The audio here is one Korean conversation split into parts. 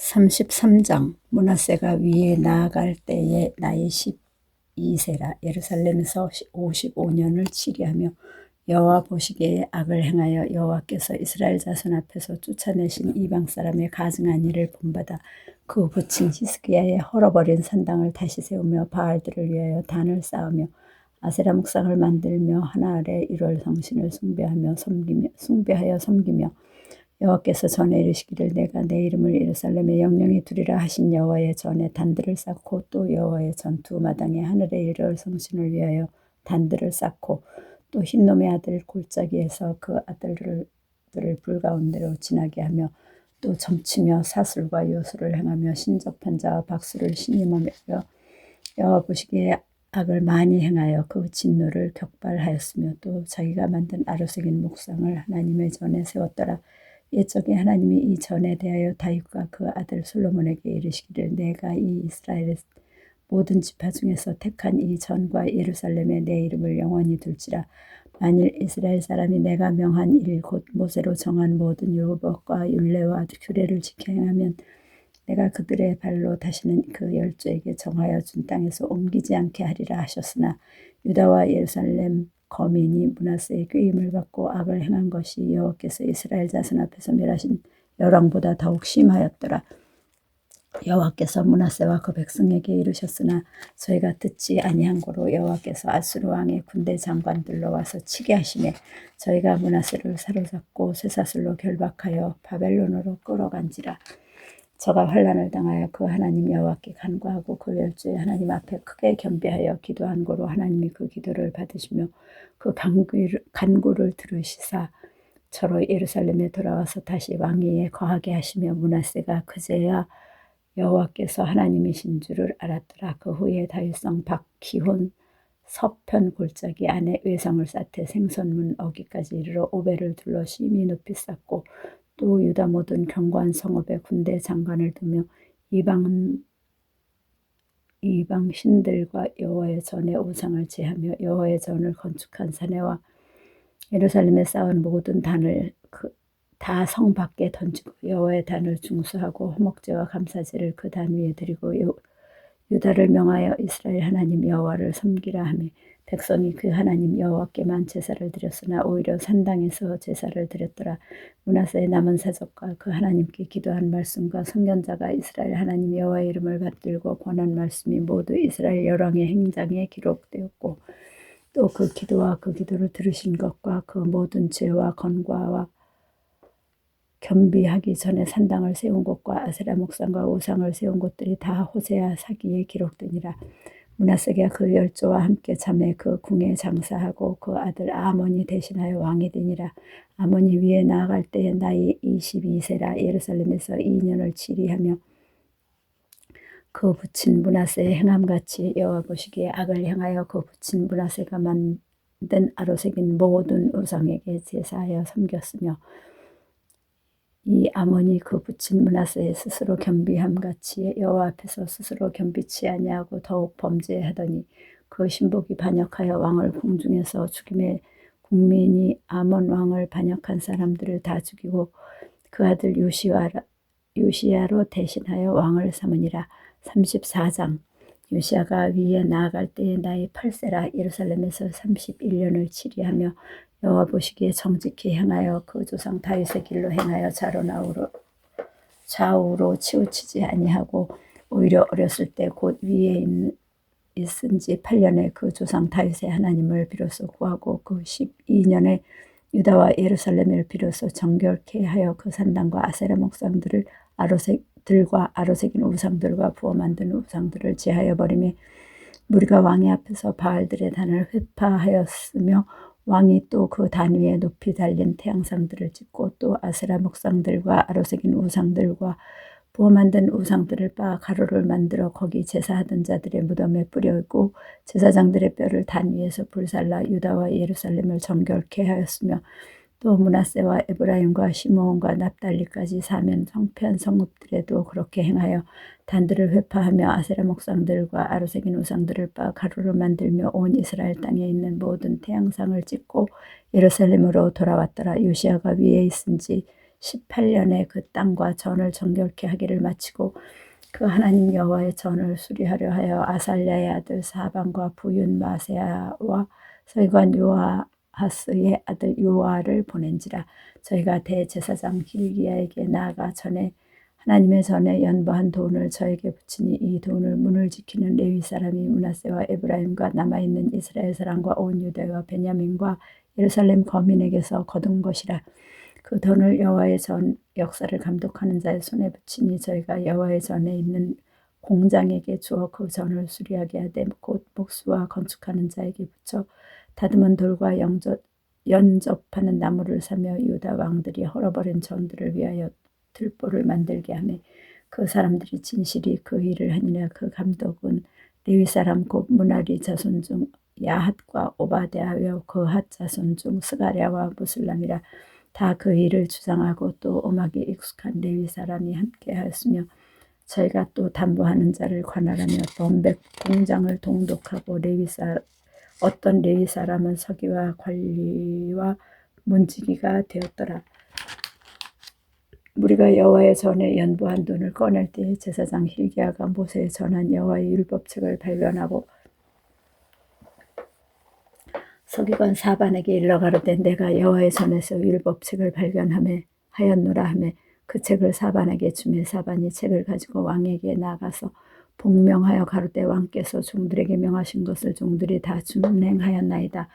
33장. 므낫세가 위에 나아갈 때에 나이 12세라. 예루살렘에서 55년을 치리하며 여호와 보시기에 악을 행하여 여호와께서 이스라엘 자손 앞에서 쫓아내신 이방 사람의 가증한 일을 본받아 그 부친 히스기야의 헐어버린 산당을 다시 세우며 바알들을 위하여 단을 쌓으며 아세라 묵상을 만들며 하나 아래 1월 성신을 숭배하여 섬기며 여호와께서 전에 이르시기를 내가 내 이름을 예루살렘에 영영히 두리라 하신 여호와의 전에 단들을 쌓고 또 여호와의 전투 마당에 하늘의 1월 성신을 위하여 단들을 쌓고 또 흰놈의 아들 골짜기에서 그 아들들을 불 가운데로 지나게 하며 또 점치며 사술과 요술을 행하며 신접한 자와 박수를 신임하며 여호와 보시기에 악을 많이 행하여 그 진노를 격발하였으며 또 자기가 만든 아로새긴 목상을 하나님의 전에 세웠더라. 옛적에 하나님이 이 전에 대하여 다윗과 그 아들 솔로몬에게 이르시기를 내가 이 이스라엘의 모든 지파 중에서 택한 이 전과 예루살렘에 내 이름을 영원히 둘지라. 만일 이스라엘 사람이 내가 명한 일 곧 모세로 정한 모든 율법과 율례와 규례를 지켜 행하면 내가 그들의 발로 다시는 그 열조에게 정하여 준 땅에서 옮기지 않게 하리라 하셨으나 유다와 예루살렘 거민이 므낫세의 꾀임을 받고 악을 행한 것이 여호와께서 이스라엘 자손 앞에서 멸하신 열왕보다 더욱 심하였더라. 여호와께서 므낫세와 그 백성에게 이르셨으나 저희가 듣지 아니한 고로 여호와께서 아수르 왕의 군대 장관들로 와서 치게 하시매 저희가 므낫세를 사로잡고 쇠사슬로 결박하여 바벨론으로 끌어간지라. 저가 환난을 당하여 그 하나님 여호와께 간구하고 그 열조의 하나님 앞에 크게 겸비하여 기도한 고로 하나님이 그 기도를 받으시며 그 간구를 들으시사 저로 예루살렘에 돌아와서 다시 왕위에 거하게 하시며 므낫세가 그제야 여호와께서 하나님이신 줄을 알았더라. 그 후에 다윗성 박기혼 서편 골짜기 안에 외성을 쌓되 생선문 어기까지 이르러 오벨을 둘러 심히 높이 쌓고 또 유다 모든 견고한 성읍에 군대 장관을 두며 이방 신들과 여호와의 전에 우상을 제하며 여호와의 전을 건축한 사내와 예루살렘에 쌓은 모든 단을 다 성 밖에 던지고 여호와의 단을 중수하고 호목제와 감사제를 그 단 위에 드리고 유다를 명하여 이스라엘 하나님 여호와를 섬기라 하며 백성이 그 하나님 여호와께만 제사를 드렸으나 오히려 산당에서 제사를 드렸더라. 므낫세의 남은 사적과 그 하나님께 기도한 말씀과 선견자가 이스라엘 하나님 여호와의 이름을 받들고 권한 말씀이 모두 이스라엘 열왕의 행장에 기록되었고 또 그 기도와 그 기도를 들으신 것과 그 모든 죄와 건과와 겸비하기 전에 산당을 세운 곳과 아세라 목상과 우상을 세운 곳들이 다 호세아 사기에 기록되니라. 므낫세가 그 열조와 함께 참에 그 궁에 장사하고 그 아들 아몬이 대신하여 왕이 되니라. 아몬이 위에 나아갈 때에 나이 22세라. 예루살렘에서 2년을 치리하며 그 부친 므낫세의 행함같이 여호와 보시기에 악을 행하여 그 부친 므낫세가 만든 아로새긴 모든 우상에게 제사하여 섬겼으며 이 아몬이 그 부친 므낫세의 스스로 겸비함같이 여호와 앞에서 스스로 겸비치 아니하고 더욱 범죄하더니 그 신복이 반역하여 왕을 궁중에서 죽임에 국민이 아몬 왕을 반역한 사람들을 다 죽이고 그 아들 요시야로 대신하여 왕을 삼으니라. 34장. 요시야가 위에 나아갈 때에 나이 8세라. 예루살렘에서 31년을 치리하며 여호와 보시기에 정직히 행하여 그 조상 다윗의 길로 행하여 좌우로 치우치지 아니하고 오히려 어렸을 때 곧 위에 있은 지 8년에 그 조상 다윗의 하나님을 비로소 구하고 그 12년에 유다와 예루살렘을 비로소 정결케 하여 그 산당과 아세라 목상들을 아로새긴 우상들과 부어 만든 우상들을 제하여 버리며 무리가 왕의 앞에서 바알들의 단을 회파하였으며 왕이 또 그 단 위에 높이 달린 태양상들을 짓고 또 아세라 목상들과 아로새긴 우상들과 부어 만든 우상들을 빻아 가루를 만들어 거기 제사하던 자들의 무덤에 뿌려있고 제사장들의 뼈를 단 위에서 불살라 유다와 예루살렘을 정결케 하였으며 또 므낫세와 에브라임과 시므온과 납달리까지 사면 성편 성읍들에도 그렇게 행하여 단들을 회파하며 아세라 목상들과 아로새긴 우상들을 빻아 가루를 만들며 온 이스라엘 땅에 있는 모든 태양상을 찍고 예루살렘으로 돌아왔더라. 요시야가 위에 있은 지 18년에 그 땅과 전을 정결케 하기를 마치고 그 하나님 여호와의 전을 수리하려 하여 아살랴의 아들 사반과 부윤 마세야와 서기관 요아하스의 아들 요아를 보낸지라. 저희가 대제사장 hil기야에게 나아가 전에 하나님의 전에 연보한 돈을 저에게 붙이니 이 돈을 문을 지키는 레위 사람이 므낫세와 에브라임과 남아있는 이스라엘 사람과 온 유다와 베냐민과 예루살렘 거민에게서 거둔 것이라. 그 돈을 여호와의 전 역사를 감독하는 자의 손에 붙이니 저희가 여호와의 전에 있는 공장에게 주어 그 전을 수리하게 하되 곧 목수와 건축하는 자에게 붙여 다듬은 돌과 연접하는 나무를 사며 유다 왕들이 헐어버린 전들을 위하여 들보를 만들게 하며 그 사람들이 진실이 그 일을 하니라. 그 감독은 레위 사람 곧 무나리 자손 중 야핫과 오바댜하여 그핫 자손 중 스가랴와 무슬람이라. 다 그 일을 주장하고 또 음악에 익숙한 레위 사람이 함께하였으며 저희가 또 담보하는 자를 관할하며 범백 공장을 동독하고 어떤 레위 사람은 서기와 관리와 문지기가 되었더라. 우리가 여호와의 전에 연보한 돈을 꺼낼 때에 제사장 hil기야가 모세에 전한 여호와의 율법책을 발견하고 서기관 사반에게 일러 가로되 내가 여호와의 전에서 율법책을 발견하였노라 하며 그 책을 사반에게 주매 사반이 책을 가지고 왕에게 나가서 복명하여 가로되 왕께서 종들에게 명하신 것을 종들이 다 준행하였나이다.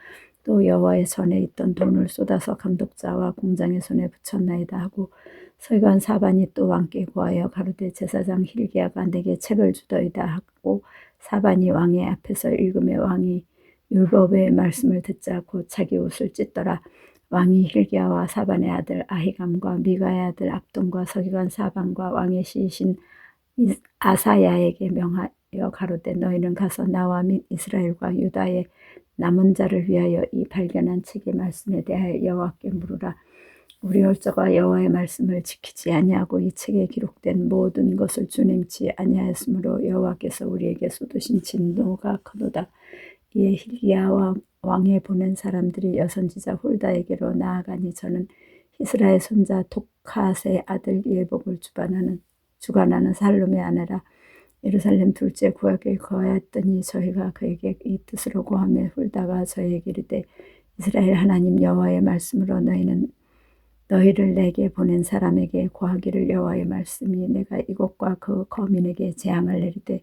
또 여호와의 전에 있던 돈을 쏟아서 감독자와 공장의 손에 붙였나이다 하고 서기관 사반이 또 왕께 고하여 가로되 제사장 hil기야가 내게 책을 주더이다 하고 사반이 왕의 앞에서 읽음에 왕이 율법의 말씀을 듣자 곧 자기 옷을 찢더라. 왕이 hil기야와 사반의 아들 아히감과 미가의 아들 압돈과 서기관 사반과 왕의 시신 아사야에게 명하여 가로되 너희는 가서 나와 및 이스라엘과 유다의 남은 자를 위하여 이 발견한 책의 말씀에 대하여 여호와께 물으라. 우리 얼저가 여호와의 말씀을 지키지 아니하고 이 책에 기록된 모든 것을 준행치 아니하였으므로 여호와께서 우리에게 쏟으신 진노가 크도다. 이에 hil기야와 왕에 보낸 사람들이 여선지자 훌다에게로 나아가니 저는 히스라의 손자 톡핫의 아들 예복을 주관하는 살룸의 아내라. 예루살렘 둘째 구약에 거하였더니 저희가 그에게 이 뜻으로 고하며 훌다가 저희에게 이르되 이스라엘 하나님 여호와의 말씀으로 너희를 내게 보낸 사람에게 고하기를 여호와의 말씀이 내가 이곳과 그 거민에게 재앙을 내리되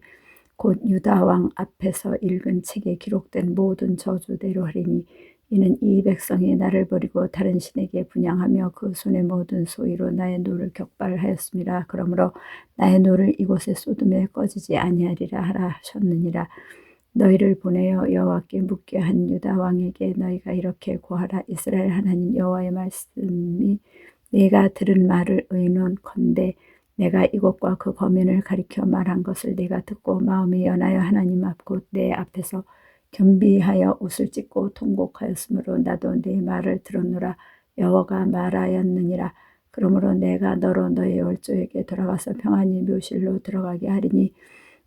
곧 유다 왕 앞에서 읽은 책에 기록된 모든 저주대로 하리니 이는 이 백성이 나를 버리고 다른 신에게 분향하며 그 손의 모든 소위로 나의 노를 격발하였음이라. 그러므로 나의 노를 이곳에 쏟음에 꺼지지 아니하리라 하라 하셨느니라. 너희를 보내어 여호와께 묻게 한 유다 왕에게 너희가 이렇게 고하라. 이스라엘 하나님 여호와의 말씀이 네가 들은 말을 의논컨대 내가 이곳과 그 거민을 가리켜 말한 것을 네가 듣고 마음이 연하여 하나님 앞 곧 내 앞에서 겸비하여 옷을 찢고 통곡하였으므로 나도 네 말을 들었노라. 여호와가 말하였느니라. 그러므로 내가 너로 너의 얼조에게 돌아가서 평안히 묘실로 들어가게 하리니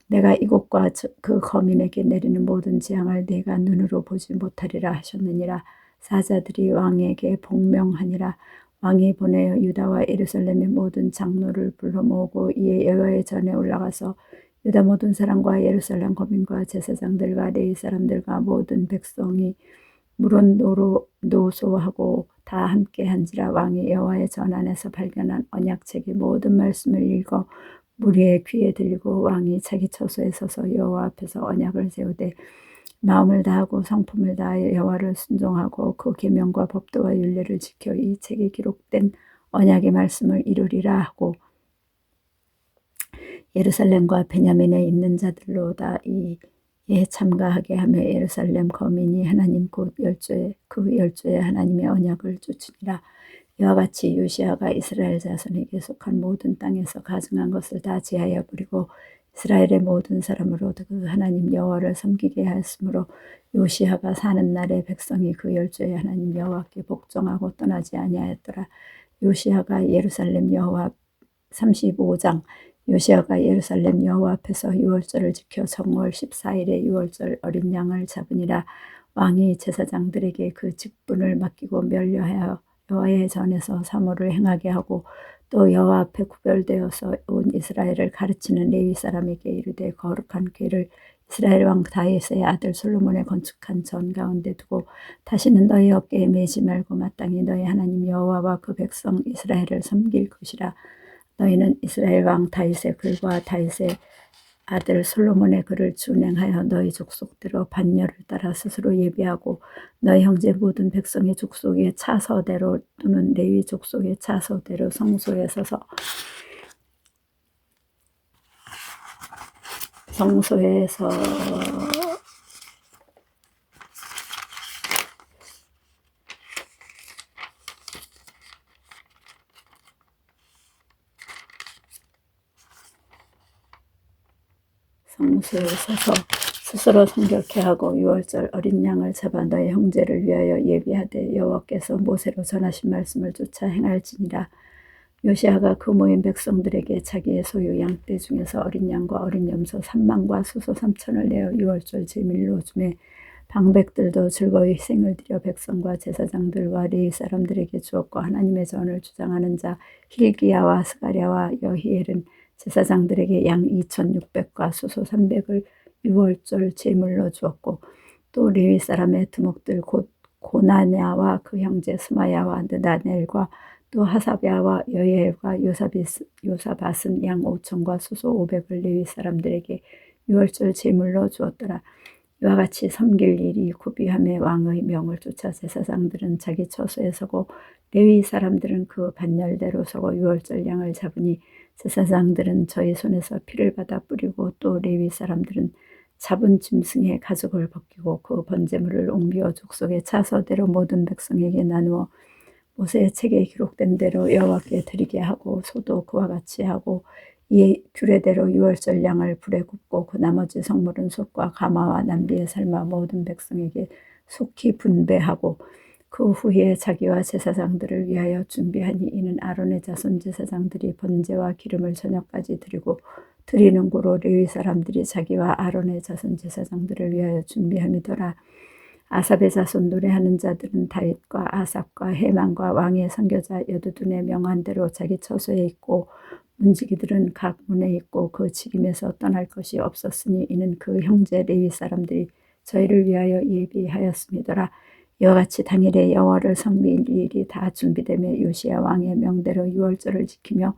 내가 이곳과 그 거민에게 내리는 모든 재앙을 네가 눈으로 보지 못하리라 하셨느니라. 사자들이 왕에게 복명하니라. 왕이 보내어 유다와 예루살렘의 모든 장로를 불러 모으고 이에 여호와의 전에 올라가서 유다 모든 사람과 예루살렘 거민과 제사장들과 레위 사람들과 모든 백성이 물은 노소하고 다 함께 한지라. 왕이 여호와의 전 안에서 발견한 언약책의 모든 말씀을 읽어 무리의 귀에 들리고 왕이 자기 처소에 서서 여호와 앞에서 언약을 세우되 마음을 다하고 성품을 다하여 여호와를 순종하고 그 계명과 법도와 율례를 지켜 이 책에 기록된 언약의 말씀을 이루리라 하고 예루살렘과 베냐민에 있는 자들로 다 이에 참가하게 하며 예루살렘 거민이 하나님 곧 그 열조의 하나님의 언약을 쫓으니라. 이와 같이 요시야가 이스라엘 자손에게 속한 모든 땅에서 가증한 것을 다 제하여 버리고 이스라엘의 모든 사람으로 그 하나님 여호와를 섬기게 하였으므로 요시야가 사는 날에 백성이 그 열조의 하나님 여호와께 복종하고 떠나지 아니하였더라. 요시야가 예루살렘 여호와 35장 요시야가 예루살렘 여호와 앞에서 유월절을 지켜 정월 14일에 유월절 어린 양을 잡으니라. 왕이 제사장들에게 그 직분을 맡기고 멸류하여 여호와의 전에서 사모를 행하게 하고 또 여호와 앞에 구별되어서 온 이스라엘을 가르치는 레위 사람에게 이르되 거룩한 궤를 이스라엘 왕 다윗의 아들 솔로몬의 건축한 전 가운데 두고 다시는 너희 어깨에 매지 말고 마땅히 너희 하나님 여호와와 그 백성 이스라엘을 섬길 것이라. 너희는 이스라엘 왕 다윗의 글과 다윗의 아들 솔로몬의 글을 준행하여 너희 족속대로 반열을 따라 스스로 예비하고 너희 형제 모든 백성의 족속의 차서대로 또는 레위 족속의 차서대로 성소에 서서 성소에서 서서 스스로 성결케 하고 유월절 어린 양을 잡아 너희 형제를 위하여 예비하되 여호와께서 모세로 전하신 말씀을 쫓아 행할지니라. 요시아가 그 모인 백성들에게 자기의 소유 양떼 중에서 어린 양과 어린 염소 3만과 수소 3천을 내어 유월절 제물로 주매 방백들도 즐거이 희생을 드려 백성과 제사장들과 레위 사람들에게 주었고 하나님의 전을 주장하는 자 힐기야와 스가랴와 여히엘은 제사장들에게 양 2,600과 수소 300을 유월절 제물로 주었고 또 레위 사람의 두목들 곧 고나냐와 그 형제 스마야와 느다넬과 또 하사랴와 여예엘과 요사밧은 양 5천과 수소 500을 레위 사람들에게 유월절 제물로 주었더라. 이와 같이 섬길 일이 구비함에 왕의 명을 쫓아 제사장들은 자기 처소에 서고 레위 사람들은 그 반열대로 서고 유월절 양을 잡으니 제사장들은 저희 손에서 피를 받아 뿌리고 또 레위 사람들은 잡은 짐승의 가죽을 벗기고 그 번제물을 옮겨 족속의 차서대로 모든 백성에게 나누어 모세의 책에 기록된 대로 여호와께 드리게 하고 소도 그와 같이 하고 이 규례대로 유월절 양을 불에 굽고 그 나머지 성물은 솥과 가마와 남비에 삶아 모든 백성에게 속히 분배하고 그 후에 자기와 제사장들을 위하여 준비하니 이는 아론의 자손 제사장들이 번제와 기름을 저녁까지 드리고 드리는 고로 레위 사람들이 자기와 아론의 자손 제사장들을 위하여 준비함이더라. 아삽의 자손 노래하는 자들은 다윗과 아삽과 헤만과 왕의 선교자 여두둔의 명한 대로 자기 처소에 있고 문지기들은 각 문에 있고 그 직임에서 떠날 것이 없었으니 이는 그 형제 레위 사람들이 저희를 위하여 예비하였음이더라. 이와 같이 당일에 여호와를 섬길 일이 다 준비되며 요시야 왕의 명대로 유월절을 지키며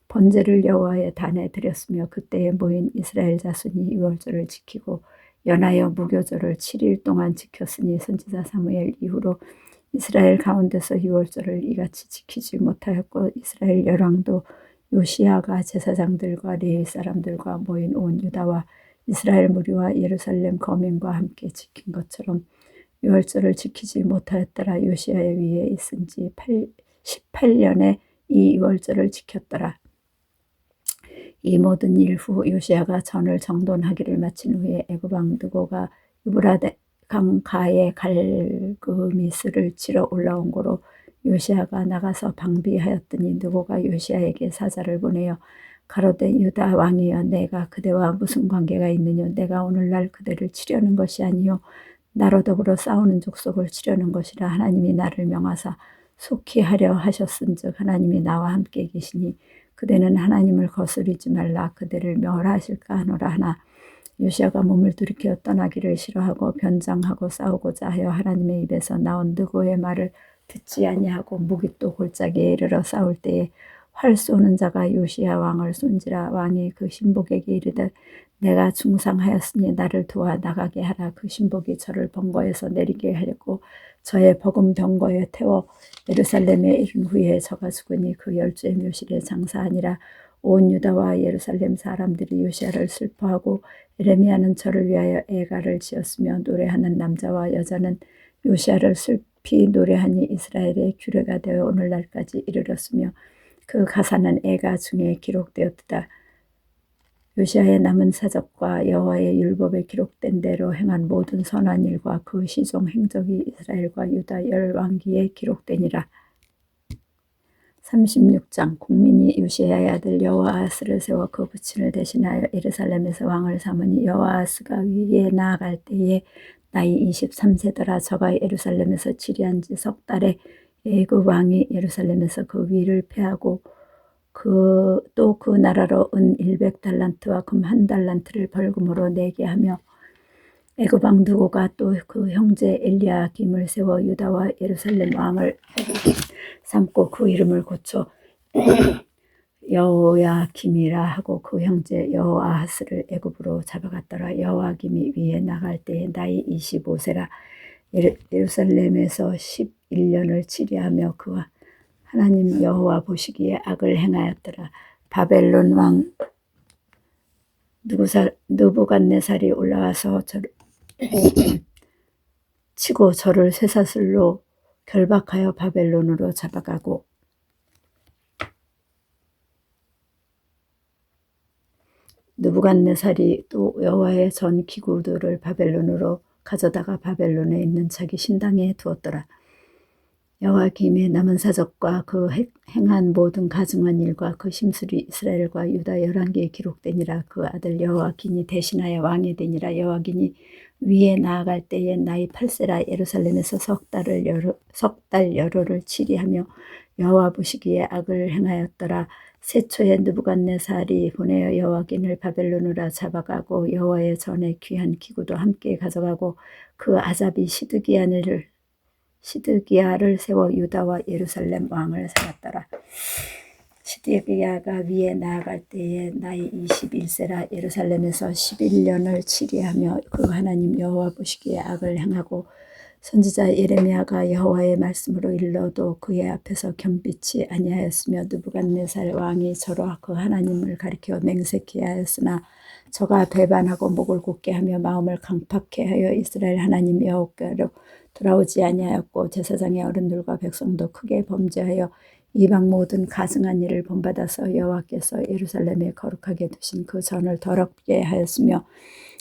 번제를 여호와의 단에 드렸으며 그때에 모인 이스라엘 자손이 유월절을 지키고 연하여 무교절을 7일 동안 지켰으니 선지자 사무엘 이후로 이스라엘 가운데서 유월절을 이같이 지키지 못하였고 이스라엘 열왕도 요시야가 제사장들과 레위 사람들과 모인 온 유다와 이스라엘 무리와 예루살렘 거민과 함께 지킨 것처럼 유월절을 지키지 못하였더라. 요시야의 위에 있은 지 18년에 이 유월절을 지켰더라. 이 모든 일 후 요시야가 전을 정돈하기를 마친 후에 애굽 왕 느고가 유브라데 강가에 갈그미스를 치러 올라온 고로 요시야가 나가서 방비하였더니 느고가 요시야에게 사자를 보내어 가로되 유다 왕이여 내가 그대와 무슨 관계가 있느냐 내가 오늘날 그대를 치려는 것이 아니요 나로 더불어 싸우는 족속을 치려는 것이라. 하나님이 나를 명하사 속히 하려 하셨은즉 하나님이 나와 함께 계시니 그대는 하나님을 거스르지 말라 그대를 멸하실까 하노라. 하나 요시야가 몸을 돌이켜 떠나기를 싫어하고 변장하고 싸우고자 하여 하나님의 입에서 나온 느고의 말을 듣지 아니하고 무기 또 골짜기에 이르러 싸울 때에 활 쏘는 자가 요시야 왕을 쏜지라. 왕이 그 신복에게 이르되 내가 중상하였으니 나를 도와 나가게 하라. 그 신복이 저를 번거에서 내리게 하려고 저의 버금 병거에 태워 예루살렘에 이른 후에 저가 죽으니 그 열주의 묘실에 장사하니라. 온 유다와 예루살렘 사람들이 요시야를 슬퍼하고 에레미야는 저를 위하여 애가를 지었으며 노래하는 남자와 여자는 요시야를 슬피 노래하니 이스라엘의 규례가 되어 오늘날까지 이르렀으며 그 가사는 애가 중에 기록되었다. 요시야의 남은 사적과 여호와의 율법에 기록된 대로 행한 모든 선한 일과 그 시종 행적이 이스라엘과 유다 열왕기에 기록되니라. 36장 국민이 요시야의 아들 여호아스를 세워 그 부친을 대신하여 예루살렘에서 왕을 삼으니 여호아스가 위에 나아갈 때에 나이 23세더라. 저가 예루살렘에서 치리한 지 석 달에 애굽 왕이 예루살렘에서 그 위를 패하고 또 그 나라로 은 100달란트와 금 1달란트를 벌금으로 내게 하며 애굽 왕 느고가 또 그 형제 엘리야김을 세워 유다와 예루살렘 왕을 삼고 그 이름을 고쳐 여호야김이라 하고 그 형제 여호아하스를 애굽으로 잡아갔더라. 여호야김이 위에 나갈 때에 나이 25세라. 예루살렘에서 11년을 치리하며 그와 하나님 여호와 보시기에 악을 행하였더라. 바벨론 왕 느부갓네살이 올라와서 치고 저를 쇠사슬로 결박하여 바벨론으로 잡아가고 느부갓네살이 또 여호와의 전 기구들을 바벨론으로 가져다가 바벨론에 있는 자기 신당에 두었더라. 여호야김의 남은 사적과 그 행한 모든 가증한 일과 그 심술이 이스라엘과 유다 열왕기에 기록되니라. 그 아들 여호야긴이 대신하여 왕이 되니라. 여호야긴이 위에 나아갈 때에 나이 8세라. 예루살렘에서 석 달 열흘을 치리하며 여호와 보시기에 악을 행하였더라. 세초에 느부갓네살이 보내어 여호야긴을 바벨론으로 잡아가고 여호와의 전에 귀한 기구도 함께 가져가고 그 아잡이 시드기야를 세워 유다와 예루살렘 왕을 삼았더라. 시드기야가 위에 나아갈 때에 나이 21세라. 예루살렘에서 11년을 치리하며 그 하나님 여호와 보시기에 악을 행하고 선지자 예레미야가 여호와의 말씀으로 일러도 그의 앞에서 겸비치 아니하였으며 느부갓네살 왕이 저로 그 하나님을 가리켜 맹세케 하였으나 저가 배반하고 목을 곧게 하며 마음을 강팍해 하여 이스라엘 하나님 여호와께로 돌아오지 아니하였고 제사장의 어른들과 백성도 크게 범죄하여 이방 모든 가증한 일을 본받아서 여호와께서 예루살렘에 거룩하게 두신 그 전을 더럽게 하였으며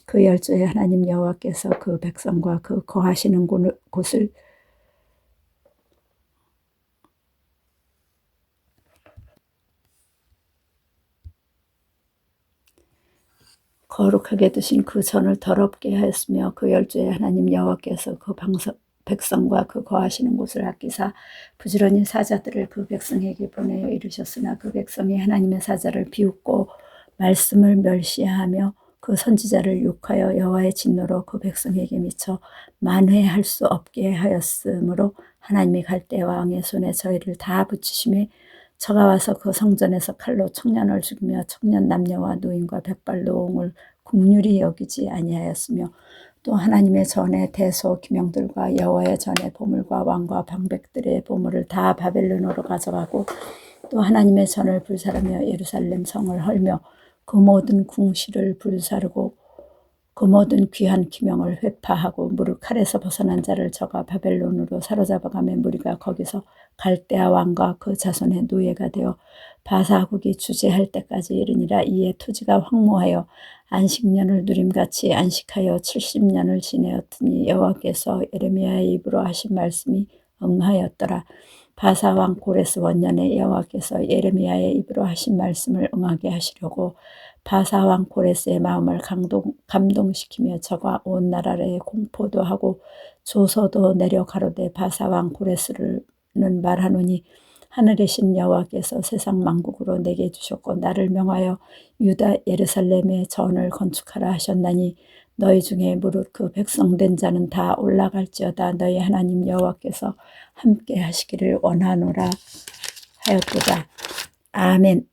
그 열조의 하나님 여호와께서 그 백성과 그 거하시는 곳을 거룩하게 두신 그 전을 더럽게 하였으며 그 열조의 하나님 여호와께서 그 백성과 그 거하시는 곳을 아끼사 부지런히 사자들을 그 백성에게 보내어 이르셨으나 그 백성이 하나님의 사자를 비웃고 말씀을 멸시하며 그 선지자를 욕하여 여호와의 진노로 그 백성에게 미쳐 만회할 수 없게 하였으므로 하나님이 갈대 왕의 손에 저희를 다 붙이심에 저가 와서 그 성전에서 칼로 청년을 죽이며 청년 남녀와 노인과 백발노홍을 국률이 여기지 아니하였으며 또 하나님의 전에 대소 기명들과 여호와의 전에 보물과 왕과 방백들의 보물을 다 바벨론으로 가져가고 또 하나님의 전을 불사르며 예루살렘 성을 헐며 그 모든 궁실을 불사르고 그 모든 귀한 기명을 회파하고 무릇 칼에서 벗어난 자를 저가 바벨론으로 사로잡아가며 무리가 거기서 갈대아 왕과 그 자손의 노예가 되어 바사국이 주재할 때까지 이르니라. 이에 토지가 황무하여 안식년을 누림같이 안식하여 70년을 지내었더니 여호와께서 예레미야의 입으로 하신 말씀이 응하였더라. 바사왕 고레스 원년에 여호와께서 예레미야의 입으로 하신 말씀을 응하게 하시려고 바사왕 고레스의 마음을 감동시키며 저가 온 나라에 공포도 하고 조서도 내려 가로되 바사왕 고레스는 말하노니 하늘의 신 여호와께서 세상 만국으로 내게 주셨고 나를 명하여 유다 예루살렘의 전을 건축하라 하셨나니 너희 중에 무릇 그 백성된 자는 다 올라갈지어다. 너희 하나님 여호와께서 함께 하시기를 원하노라 하였도다. 아멘.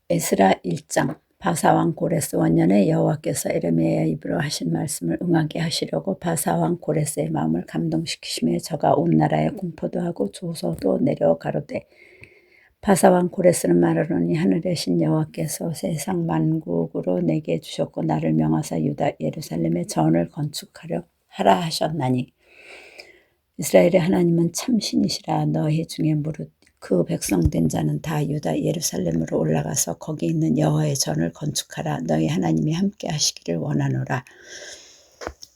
에스라 1장. 바사왕 고레스 원년에 여호와께서 예레미야의 입으로 하신 말씀을 응하게 하시려고 바사왕 고레스의 마음을 감동시키시며 저가 온 나라에 공포도 하고 조서도 내려 가로되 바사왕 고레스는 말하노니 하늘의 신 여호와께서 세상 만국으로 내게 주셨고 나를 명하사 유다 예루살렘의 전을 건축하려 하라 하셨나니 이스라엘의 하나님은 참신이시라. 너희 중에 무릇 그 백성된 자는 다 유다 예루살렘으로 올라가서 거기 있는 여호와의 전을 건축하라. 너희 하나님이 함께 하시기를 원하노라.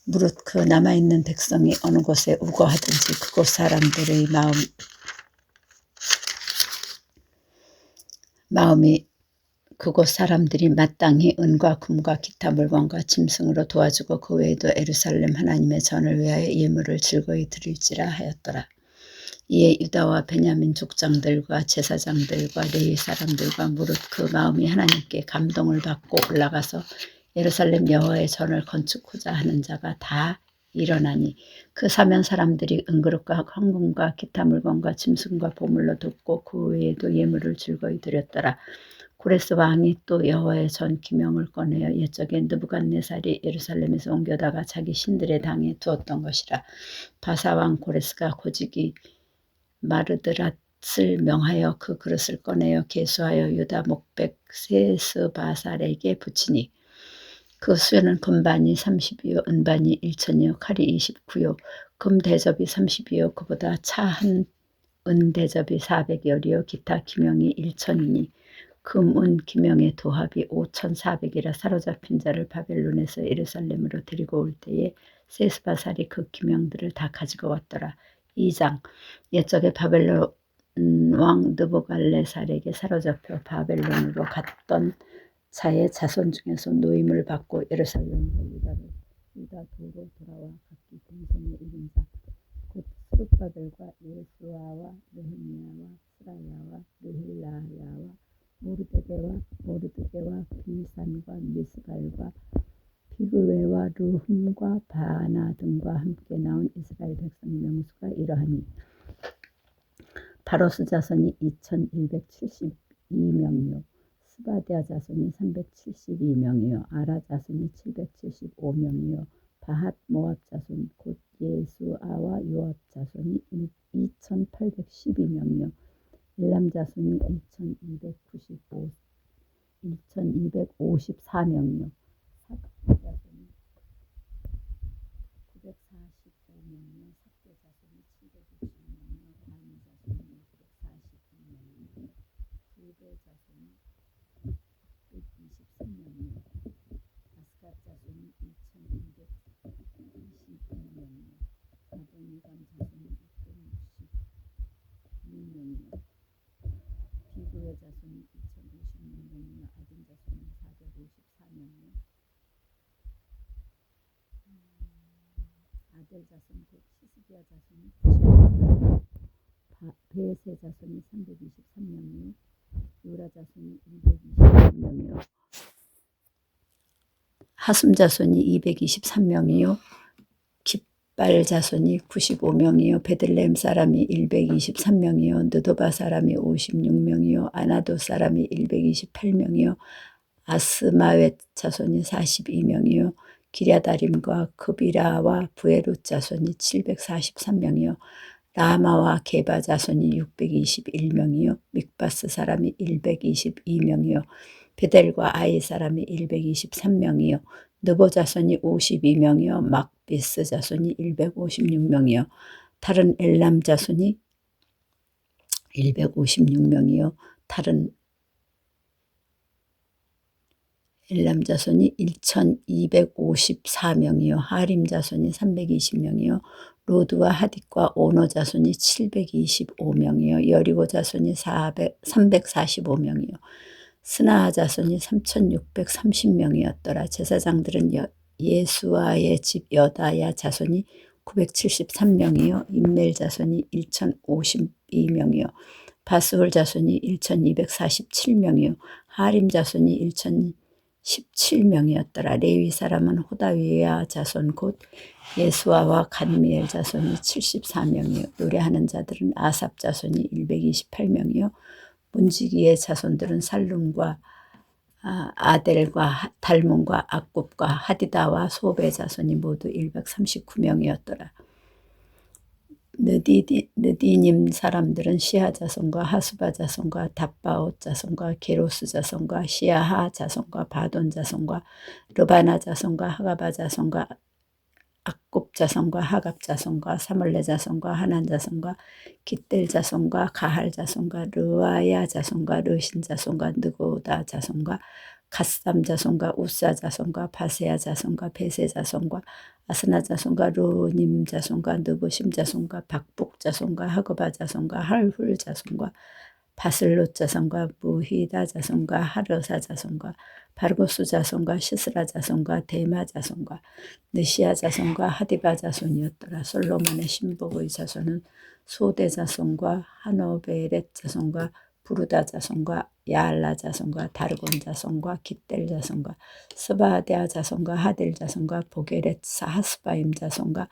무릇 그 남아있는 백성이 어느 곳에 우거하든지 그곳 사람들의 마음이 그곳 사람들이 마땅히 은과 금과 기타 물건과 짐승으로 도와주고 그 외에도 예루살렘 하나님의 전을 위하여 예물을 즐거이 드릴지라 하였더라. 이에 유다와 베냐민 족장들과 제사장들과 레위 사람들과 무릇 그 마음이 하나님께 감동을 받고 올라가서 예루살렘 여호와의 전을 건축하자 하는 자가 다 일어나니 그 사면 사람들이 은그릇과 황금과 기타 물건과 짐승과 보물로 돕고 그 외에도 예물을 즐거이 드렸더라. 고레스 왕이 또 여호와의 전 기명을 꺼내어 옛적에 느부갓네살이 예루살렘에서 옮겨다가 자기 신들의 당에 두었던 것이라. 바사왕 고레스가 고지기 마르드랏을 명하여 그 그릇을 꺼내어 계수하여 유다 목백 세스바살에게 붙이니 그 수여는 금반이 30이요 은반이 1천이요 칼이 29요 금 대접이 30이요 그보다 차한 은 대접이 400열이요 기타 기명이 1천이니 금, 은, 기명의 도합이 5,400이라 사로잡힌 자를 바벨론에서 예루살렘으로 데리고 올 때에 세스바살이 그 기명들을 다 가지고 왔더라. 2장 옛적에 바벨론 왕 느부갈네살에게 사로잡혀 바벨론으로 갔던 자의 자손 중에서 노임을 받고 예루살렘과 유다도로 돌아와 각기 동성에 이른 자 곧 스룹바벨과 예수아와 느헤미야와 스라야와 느힐라야와 모르드게와 빌산과 미스갈과 비그웨와 르훔과 바나 등과 함께 나온 이스라엘 백성 명수가 이러하니 바로스 자손이 2172명이요 스바디아 자손이 372명이요 아라 자손이 775명이요 바핫 모압 자손 곧 예수아와 요압 자손이 2812명이요 엘람 자손이 1254명이요 사각 자손이 945명이요 삭개 자손이 720명이요 바니 자손이 642명이요 불배 자손이 123명이요 아스갓 자손이 2222명이요 아도니감 자손이 662명이요 비그의 자손이 2056명이요 아딘 자손이 454명이요 아델 자손 곧 시스기야 자손이 90명이요 베세 자손이 323명이요 요라 자손이 226명이요 하숨 자손이 223명이요 깃발 자손이 95명이요 베들레헴 사람이 123명이요 느도바 사람이 56명이요 아나도 사람이 128명이요 아스마웻 자손이 42명이요 기랴다림과 그비라와 부에롯 자손이 743명이요 라마와 게바 자손이 621명이요 mik바스 사람이 122명이요 베델과 아이 사람이 123명이요 느보 자손이 52명이요 막비스 자손이 156명이요 다른 엘람 자손이 156명이요 다른 엘람 자손이 1254명이요 하림 자손이 320명이요 로드와 하딕과 오노 자손이 725명이요 여리고 자손이 345명이요 스나아 자손이 3630명이었더라. 제사장들은 예수아의 집 여다야 자손이 973명이요 임멜 자손이 1052명이요 바스홀 자손이 1247명이요 하림 자손이 1017명이었더라. 레위 사람은 호다위야 자손 곧 예수아와 간미엘 자손이 74명이요 노래하는 자들은 아삽 자손이 128명이요 문지기의 자손들은 살룸과 아델과 달몬과 악굽과 하디다와 소베 자손이 모두 139명이었더라. 느디님 사람들은 시아 자손과 하수바 자손과 답바옷 자손과 게로스 자손과 시아하 자손과 바돈 자손과 르바나 자손과 하가바 자손과 악굽 자손과 하갑 자손과 사물레 자손과 하난 자손과 깃델 자손과 가할 자손과 르아야 자손과 르신 자손과 느고다 자손과 갓삼 자손과 우사 자손과 바세야 자손과 베세 자손과 아스나 자손과 루님 자손과 느부심 자손과 박북 자손과 하거바 자손과 할훌 자손과 바슬롯 자손과 무히다 자손과 하르사 자손과 바르고스 자손과 시스라 자손과 데마 자손과 느시아 자손과 하디바 자손이었더라. 솔로몬의 신복의 자손은 소대 자손과 하노베렛 자손과 부르다 자손과 야알라 자손과 다르곤 자손과 깃델 자손과 스바데아 자손과 하델 자손과 보게렛 사하스바임 자손과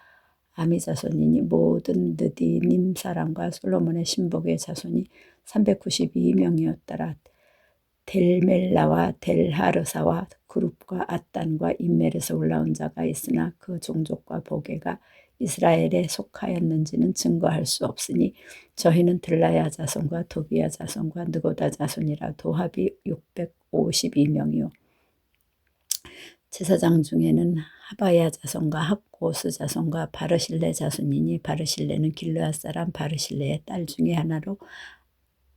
아미 자손이니 모든 느디님 사람과 솔로몬의 신복의 자손이 392명이었더라. 델멜라와 델하르사와 그룹과 앗단과 인멜에서 올라온 자가 있으나 그 종족과 보게가 이스라엘에 속하였는지는 증거할 수 없으니 저희는 들라야 자손과 도비야 자손과 느고다 자손이라 도합이 652명이요. 제사장 중에는 하바야 자손과 학고스 자손과 바르실레 자손이니 바르실레는 길르앗 사람 바르실레의 딸 중에 하나로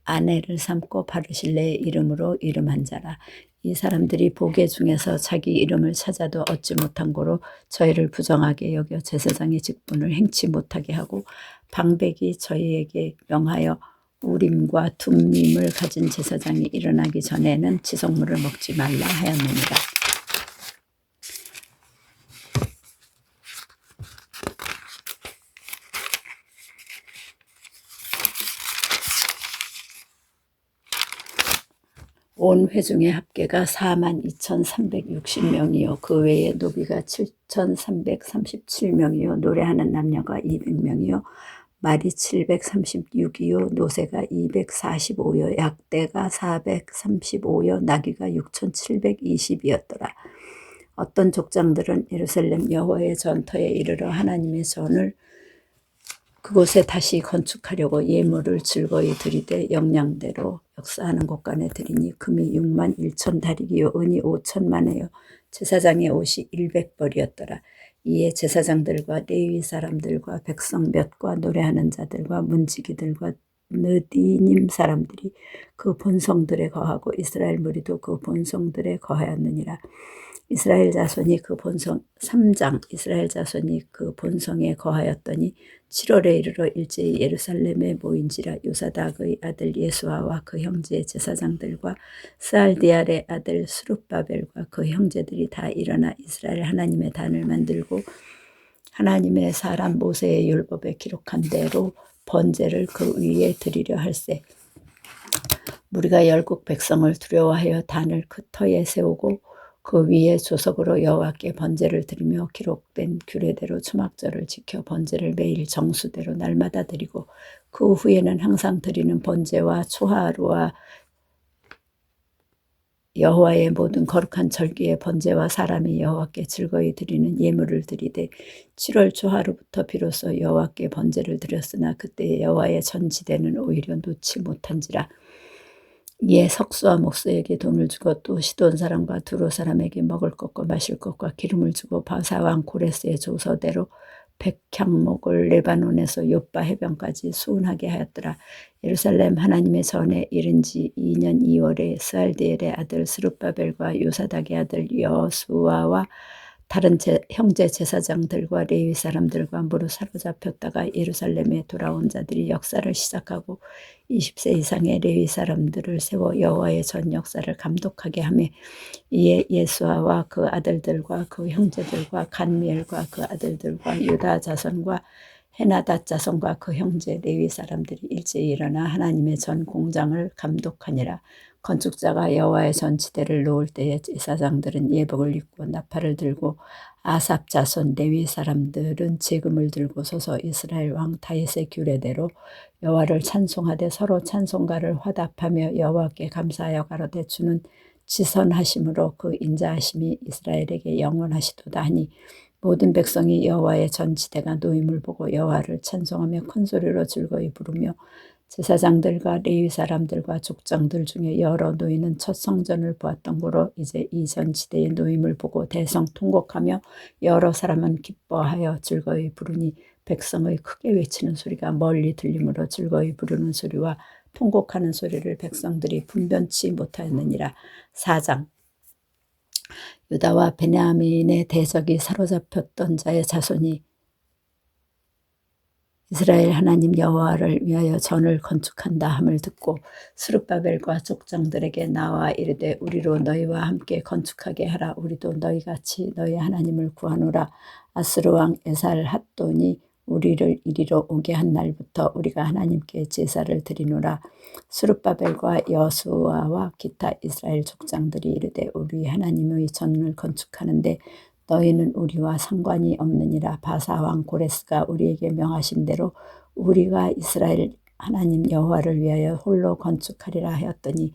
아내를 삼고 바르실레의 이름으로 이름한 자라. 이 사람들이 보게 중에서 자기 이름을 찾아도 얻지 못한 고로 저희를 부정하게 여겨 제사장의 직분을 행치 못하게 하고 방백이 저희에게 명하여 우림과 둠밈을 가진 제사장이 일어나기 전에는 지속물을 먹지 말라 하였느니라. 온 회중의 합계가 42,360명이요. 그 외에 노비가 7,337명이요. 노래하는 남녀가 200명이요. 말이 736이요. 노새가 245요. 약대가 435요. 나귀가 6,720이었더라. 어떤 족장들은 예루살렘 여호와의 전터에 이르러 하나님의 전을 그곳에 다시 건축하려고 예물을 즐거이 드리되 영양대로 역사하는 곳간에 드리니 금이 6만 1천 다리기요 은이 5천만에요. 제사장의 옷이 100벌이었더라. 이에 제사장들과 레위 사람들과 백성 몇과 노래하는 자들과 문지기들과 느디님 사람들이 그 본성들에 거하고 이스라엘 무리도 그 본성들에 거하였느니라. 이스라엘 자손이 그 본성 3장 이스라엘 자손이 그 본성에 거하였더니 7월에 이르러 일제히 예루살렘에 모인지라. 요사닥의 아들 예수아와 그 형제의 제사장들과 스알디알의 아들 스룹바벨과 그 형제들이 다 일어나 이스라엘 하나님의 단을 만들고 하나님의 사람 모세의 율법에 기록한 대로 번제를 그 위에 드리려 할세. 우리가 열국 백성을 두려워하여 단을 그 터에 세우고 그 위에 조석으로 여호와께 번제를 드리며 기록된 규례대로 초막절을 지켜 번제를 매일 정수대로 날마다 드리고 그 후에는 항상 드리는 번제와 초하루와 여호와의 모든 거룩한 절기의 번제와 사람이 여호와께 즐거이 드리는 예물을 드리되 7월 초하루부터 비로소 여호와께 번제를 드렸으나 그때 여호와의 전지대는 오히려 놓지 못한지라. 이에 석수와 목수에게 돈을 주고 또 시돈 사람과 두로 사람에게 먹을 것과 마실 것과 기름을 주고 바사왕 고레스의 조서대로 백향목을 레바논에서 요빠 해변까지 수운하게 하였더라. 예루살렘 하나님의 전에 이른 지 2년 2월에 스알디엘의 아들 스룹바벨과 요사닥의 아들 여수아와 다른 형제 제사장들과 레위 사람들과 무로 사로잡혔다가 예루살렘에 돌아온 자들이 역사를 시작하고 20세 이상의 레위 사람들을 세워 여호와의 전 역사를 감독하게 하며 이에 예수아와 그 아들들과 그 형제들과 간미엘과 그 아들들과 유다 자손과 헤나닷 자손과 그 형제 레위 사람들이 일제히 일어나 하나님의 전 공장을 감독하니라. 건축자가 여호와의 전지대를 놓을 때에 제사장들은 예복을 입고 나팔을 들고 아삽 자손 레위 사람들은 제금을 들고 서서 이스라엘 왕 다윗의 규례대로 여호와를 찬송하되 서로 찬송가를 화답하며 여호와께 감사하여 가로되 주는 지선하심으로 그 인자하심이 이스라엘에게 영원하시도다 하니 모든 백성이 여호와의 전지대가 놓임을 보고 여호와를 찬송하며 큰소리로 즐거이 부르며 제사장들과 레위 사람들과 족장들 중에 여러 노인은 첫 성전을 보았던 고로 이제 이 전지대의 노임을 보고 대성통곡하며 여러 사람은 기뻐하여 즐거이 부르니 백성의 크게 외치는 소리가 멀리 들리므로 즐거이 부르는 소리와 통곡하는 소리를 백성들이 분변치 못하였느니라. 4장 유다와 베냐민의 대적이 사로잡혔던 자의 자손이 이스라엘 하나님 여호와를 위하여 전을 건축한다 함을 듣고 스룹바벨과 족장들에게 나와 이르되 우리로 너희와 함께 건축하게 하라. 우리도 너희같이 너희 하나님을 구하노라. 아스르 왕 에살 핫돈이 우리를 이리로 오게 한 날부터 우리가 하나님께 제사를 드리노라. 스룹바벨과 여수아와 기타 이스라엘 족장들이 이르되 우리 하나님의 전을 건축하는데 너희는 우리와 상관이 없느니라. 바사 왕 고레스가 우리에게 명하신 대로 우리가 이스라엘 하나님 여호와를 위하여 홀로 건축하리라 하였더니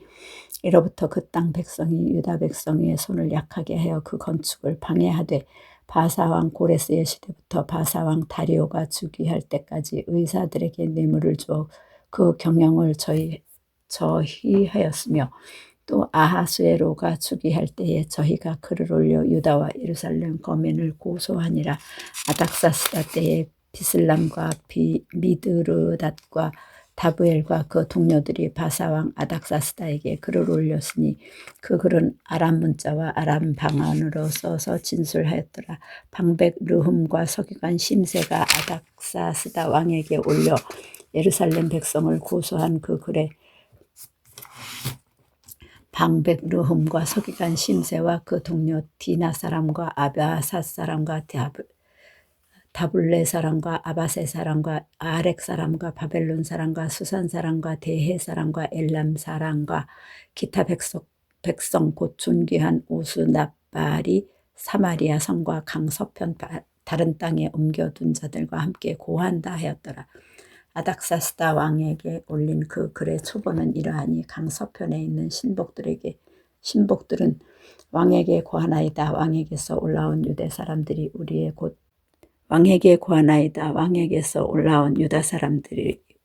이로부터 그 땅 백성이 유다 백성의 손을 약하게 하여 그 건축을 방해하되 바사 왕 고레스의 시대부터 바사 왕 다리오가 즉위할 때까지 의사들에게 뇌물을 주어 그 경영을 저희하였으며 또 아하수에로가 즉위할 때에 저희가 글을 올려 유다와 예루살렘 거민을 고소하니라. 아닥사스다 때에 비슬람과 미드르닷과 다브엘과 그 동료들이 바사왕 아닥사스다에게 글을 올렸으니 그 글은 아람 문자와 아람 방언으로 써서 진술하였더라. 방백 르흠과 서기관 심세가 아닥사스다 왕에게 올려 예루살렘 백성을 고소한 그 글에 방백 르흠과 서기관 심세와 그 동료 디나 사람과 아바삿 사람과 다블레 사람과 아바세 사람과 아렉 사람과 바벨론 사람과 수산 사람과 대해 사람과 엘람 사람과 기타 백성 곧 존귀한 우스나발이 사마리아 성과 강 서편 다른 땅에 옮겨둔 자들과 함께 고한다 하였더라. 아닥사스다 왕에게 올린 그 글의 초본은 이러하니 강 서편에 있는 신복들은 왕에게 고하나이다. 왕에게서 올라온 유대 사람들이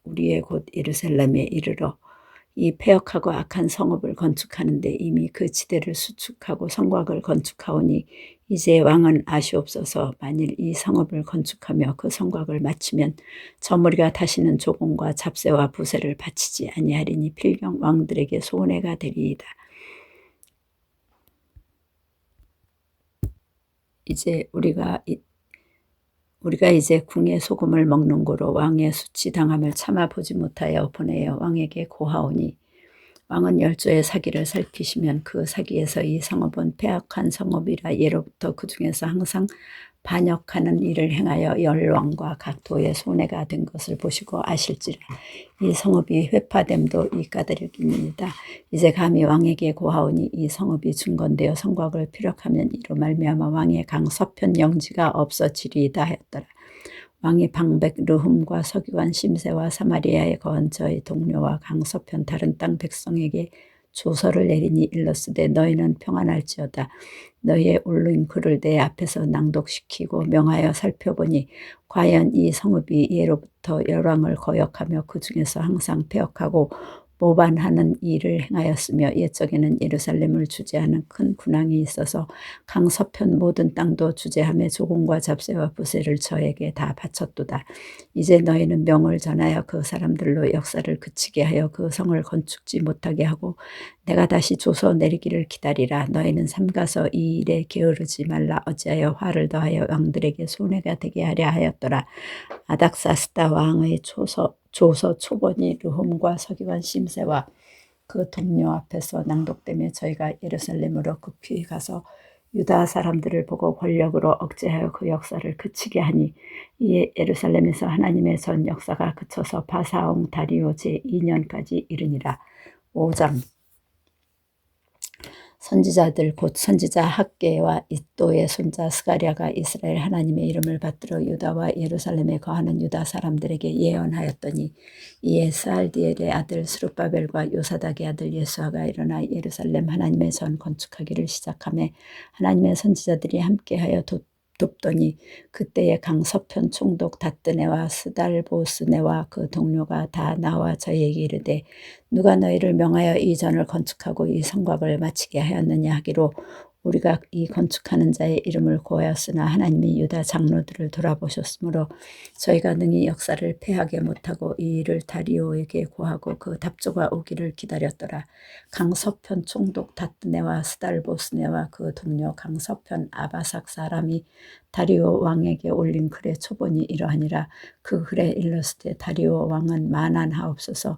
우리의 곧 예루살렘에 이르러 이 패역하고 악한 성읍을 건축하는데 이미 그 지대를 수축하고 성곽을 건축하오니 이제 왕은 아시옵소서. 만일 이 성읍을 건축하며 그 성곽을 마치면 저 무리가 다시는 조공과 잡세와 부세를 바치지 아니하리니 필경 왕들에게 손해가 되리이다. 이제 우리가 이제 궁의 소금을 먹는 고로 왕의 수치당함을 참아보지 못하여 보내어 왕에게 고하오니 왕은 열조의 사기를 살피시면 그 사기에서 이 성읍은 패악한 성읍이라 예로부터 그 중에서 항상 반역하는 일을 행하여 열왕과 각 도의 손해가 된 것을 보시고 아실지라. 이 성읍이 회파됨도 이 까닭이니이다. 이제 감히 왕에게 고하오니 이 성읍이 중건되어 성곽을 피력하면 이로 말미암아 왕의 강 서편 영지가 없어지리이다 하였더라. 왕이 방백 르흠과 서기관 심세와 사마리아에 거한 저의 동료와 강 서편 다른 땅 백성에게 조서를 내리니 일렀으되 너희는 평안할지어다. 너희의 올린 글을 내 앞에서 낭독시키고 명하여 살펴보니 과연 이 성읍이 예로부터 열왕을 거역하며 그 중에서 항상 패역하고 모반하는 일을 행하였으며 옛적에는 예루살렘을 주재하는 큰 군왕이 있어서 강 서편 모든 땅도 주재하며 조공과 잡세와 부세를 저에게 다 바쳤도다. 이제 너희는 명을 전하여 그 사람들로 역사를 그치게 하여 그 성을 건축지 못하게 하고 내가 다시 조서 내리기를 기다리라. 너희는 삼가서 이 일에 게으르지 말라. 어찌하여 화를 더하여 왕들에게 손해가 되게 하려 하였더라. 아닥사스다 왕의 조서 초본이 르홈과 서기관 심세와 그 동료 앞에서 낭독되며 저희가 예루살렘으로 급히 가서 유다 사람들을 보고 권력으로 억제하여 그 역사를 그치게 하니 이에 예루살렘에서 하나님의 전 역사가 그쳐서 바사왕 다리오 제2년까지 이르니라. 5장 선지자들 곧 선지자 학개와 이또의 손자 스가랴가 이스라엘 하나님의 이름을 받들어 유다와 예루살렘에 거하는 유다 사람들에게 예언하였더니 이에 스알디엘의 아들 스룹바벨과 요사닥의 아들 예수아가 일어나 예루살렘 하나님의 전 건축하기를 시작하며 하나님의 선지자들이 함께하여 돕더니 그때에 강 서편 총독 다뜨네와 스달보스네와 그 동료가 다 나와 저희에게 이르되 누가 너희를 명하여 이 전을 건축하고 이 성곽을 마치게 하였느냐 하기로 우리가 이 건축하는 자의 이름을 고하였으나 하나님이 유다 장로들을 돌아보셨으므로 저희가 능히 역사를 패하게 못하고 이 일을 다리오에게 고하고 그 답조가 오기를 기다렸더라. 강서편 총독 다뜨네와 스달보스네와 그 동료 강서편 아바삭 사람이 다리오 왕에게 올린 글의 초본이 이러하니라. 그 글에 일렀을 때 다리오 왕은 만한하옵소서.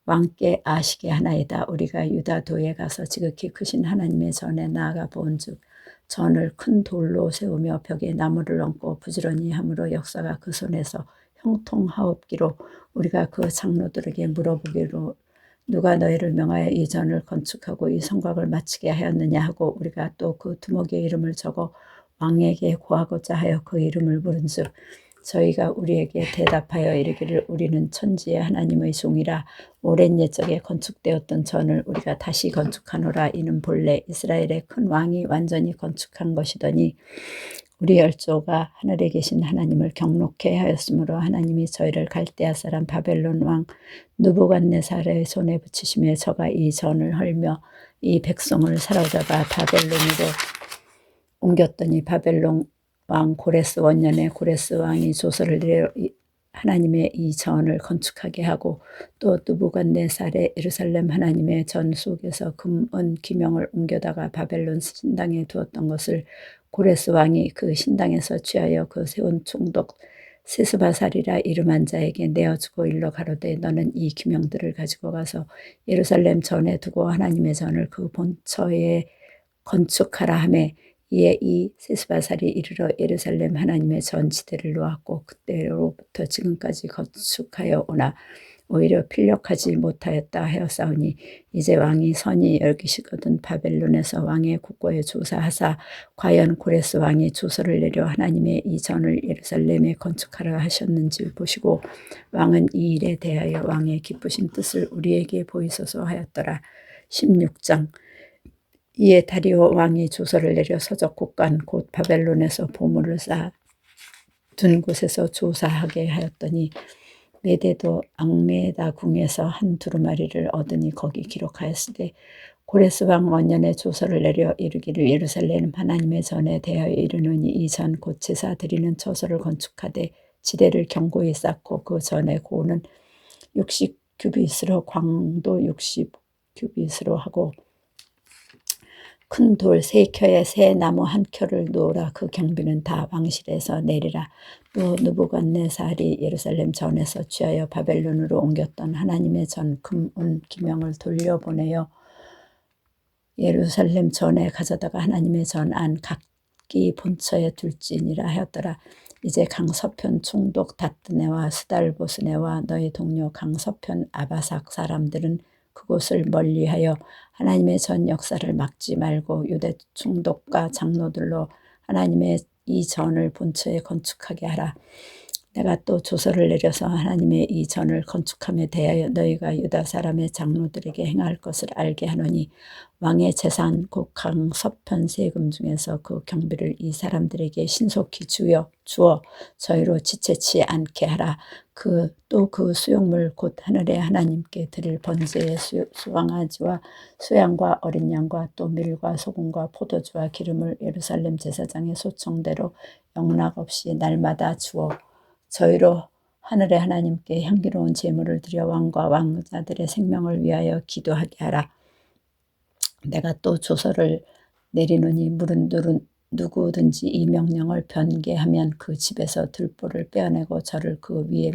왕께 아시게 하나이다. 우리가 유다도에 가서 지극히 크신 하나님의 전에 나아가 본즉 전을 큰 돌로 세우며 벽에 나무를 얹고 부지런히 함으로 역사가 그 손에서 형통하옵기로 우리가 그 장로들에게 물어보기로 누가 너희를 명하여 이 전을 건축하고 이 성곽을 마치게 하였느냐 하고 우리가 또 그 두목의 이름을 적어 왕에게 고하고자 하여 그 이름을 물은즉 저희가 우리에게 대답하여 이르기를 우리는 천지의 하나님의 종이라 오랜 옛적에 건축되었던 전을 우리가 다시 건축하노라. 이는 본래 이스라엘의 큰 왕이 완전히 건축한 것이더니 우리 열조가 하늘에 계신 하나님을 경록해 하였으므로 하나님이 저희를 갈대아 사람 바벨론 왕 느부갓네살의 손에 붙이시며 저가 이 전을 헐며 이 백성을 사로잡아 바벨론으로 옮겼더니 바벨론 왕 고레스 원년에 고레스 왕이 조서를 내려 하나님의 이 전을 건축하게 하고 또 느부갓네살의 예루살렘 하나님의 전 속에서 금, 은, 기명을 옮겨다가 바벨론 신당에 두었던 것을 고레스 왕이 그 신당에서 취하여 그 세운 총독 세스바살이라 이름한 자에게 내어주고 일러 가로되 너는 이 기명들을 가지고 가서 예루살렘 전에 두고 하나님의 전을 그 본처에 건축하라 하매 이에 이 세스바살이 이르러 예루살렘 하나님의 전지대를 놓았고 그때로부터 지금까지 건축하여 오나 오히려 필력하지 못하였다 하였사오니 이제 왕이 선이 여기시거든 바벨론에서 왕의 국고에 조사하사 과연 고레스 왕이 조서를 내려 하나님의 이 전을 예루살렘에 건축하라 하셨는지 보시고 왕은 이 일에 대하여 왕의 기쁘신 뜻을 우리에게 보이소서 하였더라. 16장 이에 다리오 왕이 조서를 내려 서적 곳간 곧 바벨론에서 보물을 쌓아둔 곳에서 조사하게 하였더니 메데도 앙메다 궁에서 한 두루마리를 얻으니 거기 기록하였으되 고레스 왕 원년에 조서를 내려 이르기를 예루살렘 하나님의 전에 대하여 이르노니 이 전 곧 제사 드리는 처소를 건축하되 지대를 견고히 쌓고 그 전에 고는 60규빗으로 광도 60규빗으로 하고 큰 돌 3켜에 새 나무 1켜를 놓으라. 그 경비는 다 왕실에서 내리라. 또 느부갓네살이 예루살렘 전에서 취하여 바벨론으로 옮겼던 하나님의 전 금, 은, 기명을 돌려보내어 예루살렘 전에 가져다가 하나님의 전 안 각기 본처에 둘지니라 하였더라. 이제 강서편 총독 다뜨네와 스달보스네와 너희 동료 강서편 아바삭 사람들은 그곳을 멀리하여 하나님의 전 역사를 막지 말고 유대 총독과 장로들로 하나님의 이 전을 본처에 건축하게 하라. 내가 또 조서를 내려서 하나님의 이 전을 건축함에 대하여 너희가 유다 사람의 장로들에게 행할 것을 알게 하노니 왕의 재산 곧 강서편 세금 중에서 그 경비를 이 사람들에게 신속히 주어 저희로 지체치 않게 하라. 또 그 수용물 곧 하늘의 하나님께 드릴 번제의 수왕아지와 수양과 어린 양과 또 밀과 소금과 포도주와 기름을 예루살렘 제사장의 소청대로 영락 없이 날마다 주어 저희로 하늘의 하나님께 향기로운 제물을 드려 왕과 왕자들의 생명을 위하여 기도하게 하라. 내가 또 조서를 내리노니 물은 누구든지 이 명령을 변개하면 그 집에서 들보를 빼어내고 저를 그 위에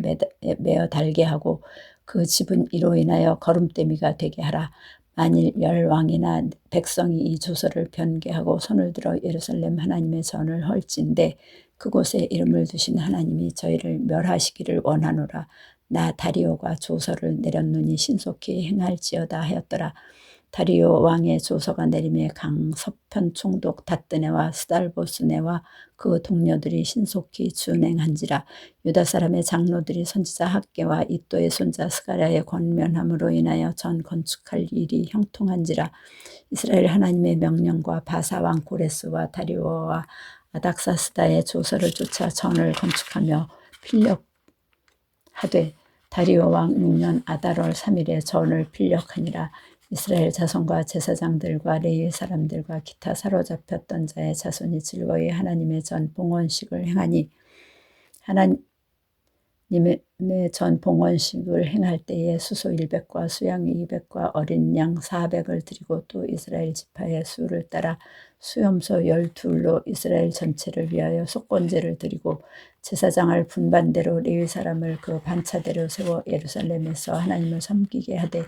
매어 달게 하고 그 집은 이로 인하여 거름대미가 되게 하라. 만일 열 왕이나 백성이 이 조서를 변개하고 손을 들어 예루살렘 하나님의 전을 헐진대 그곳에 이름을 두신 하나님이 저희를 멸하시기를 원하노라. 나 다리오가 조서를 내렸노니 신속히 행할지어다 하였더라. 다리오 왕의 조서가 내림에 강서편 총독 다뜨네와 스달보스네와 그 동료들이 신속히 준행한지라. 유다 사람의 장로들이 선지자 학개와 이또의 손자 스가랴의 권면함으로 인하여 전 건축할 일이 형통한지라. 이스라엘 하나님의 명령과 바사 왕 고레스와 다리오와 아닥사스다의 조서를 쫓아 전을 건축하며 필력하되 다리오 왕 6년 아달월 3일에 전을 필력하니라. 이스라엘 자손과 제사장들과 레위 사람들과 기타 사로잡혔던 자의 자손이 즐거이 하나님의 전 봉헌식을 행하니 하나님의 전 봉헌식을 행할 때에 수소 100과 수양 200과 어린 양 400을 드리고 또 이스라엘 지파의 수를 따라 수염소 12로 이스라엘 전체를 위하여 속건제를 드리고 제사장을 분반대로 레위 사람을 그 반차대로 세워 예루살렘에서 하나님을 섬기게 하되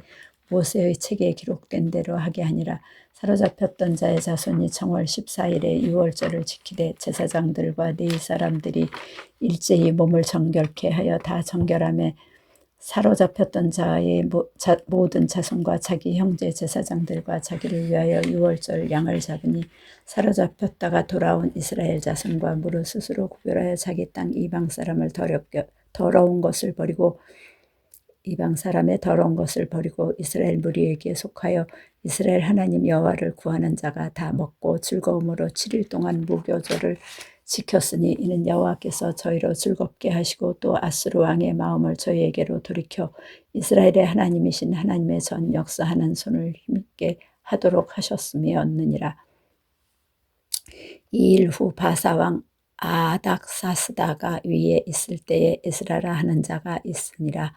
모세의 책에 기록된 대로 하게 하니라. 사로잡혔던 자의 자손이 정월 14일에 유월절을 지키되 제사장들과 레위 사람들이 일제히 몸을 정결케 하여 다 정결함에 사로잡혔던 자의 모든 자손과 자기 형제 제사장들과 자기를 위하여 유월절 양을 잡으니 사로잡혔다가 돌아온 이스라엘 자손과 무릇 스스로 구별하여 자기 땅 이방 사람을 더러운 것을 버리고 이방 사람의 더러운 것을 버리고 이스라엘 무리에게 속하여 이스라엘 하나님 여호와를 구하는 자가 다 먹고 즐거움으로 7일 동안 무교절을 지켰으니 이는 여호와께서 저희로 즐겁게 하시고 또 아스루 왕의 마음을 저희에게로 돌이켜 이스라엘의 하나님이신 하나님의 전 역사하는 손을 힘있게 하도록 하셨음이었느니라. 2일 후 바사 왕 아닥사스다가 위에 있을 때에 에스라라 하는 자가 있으니라.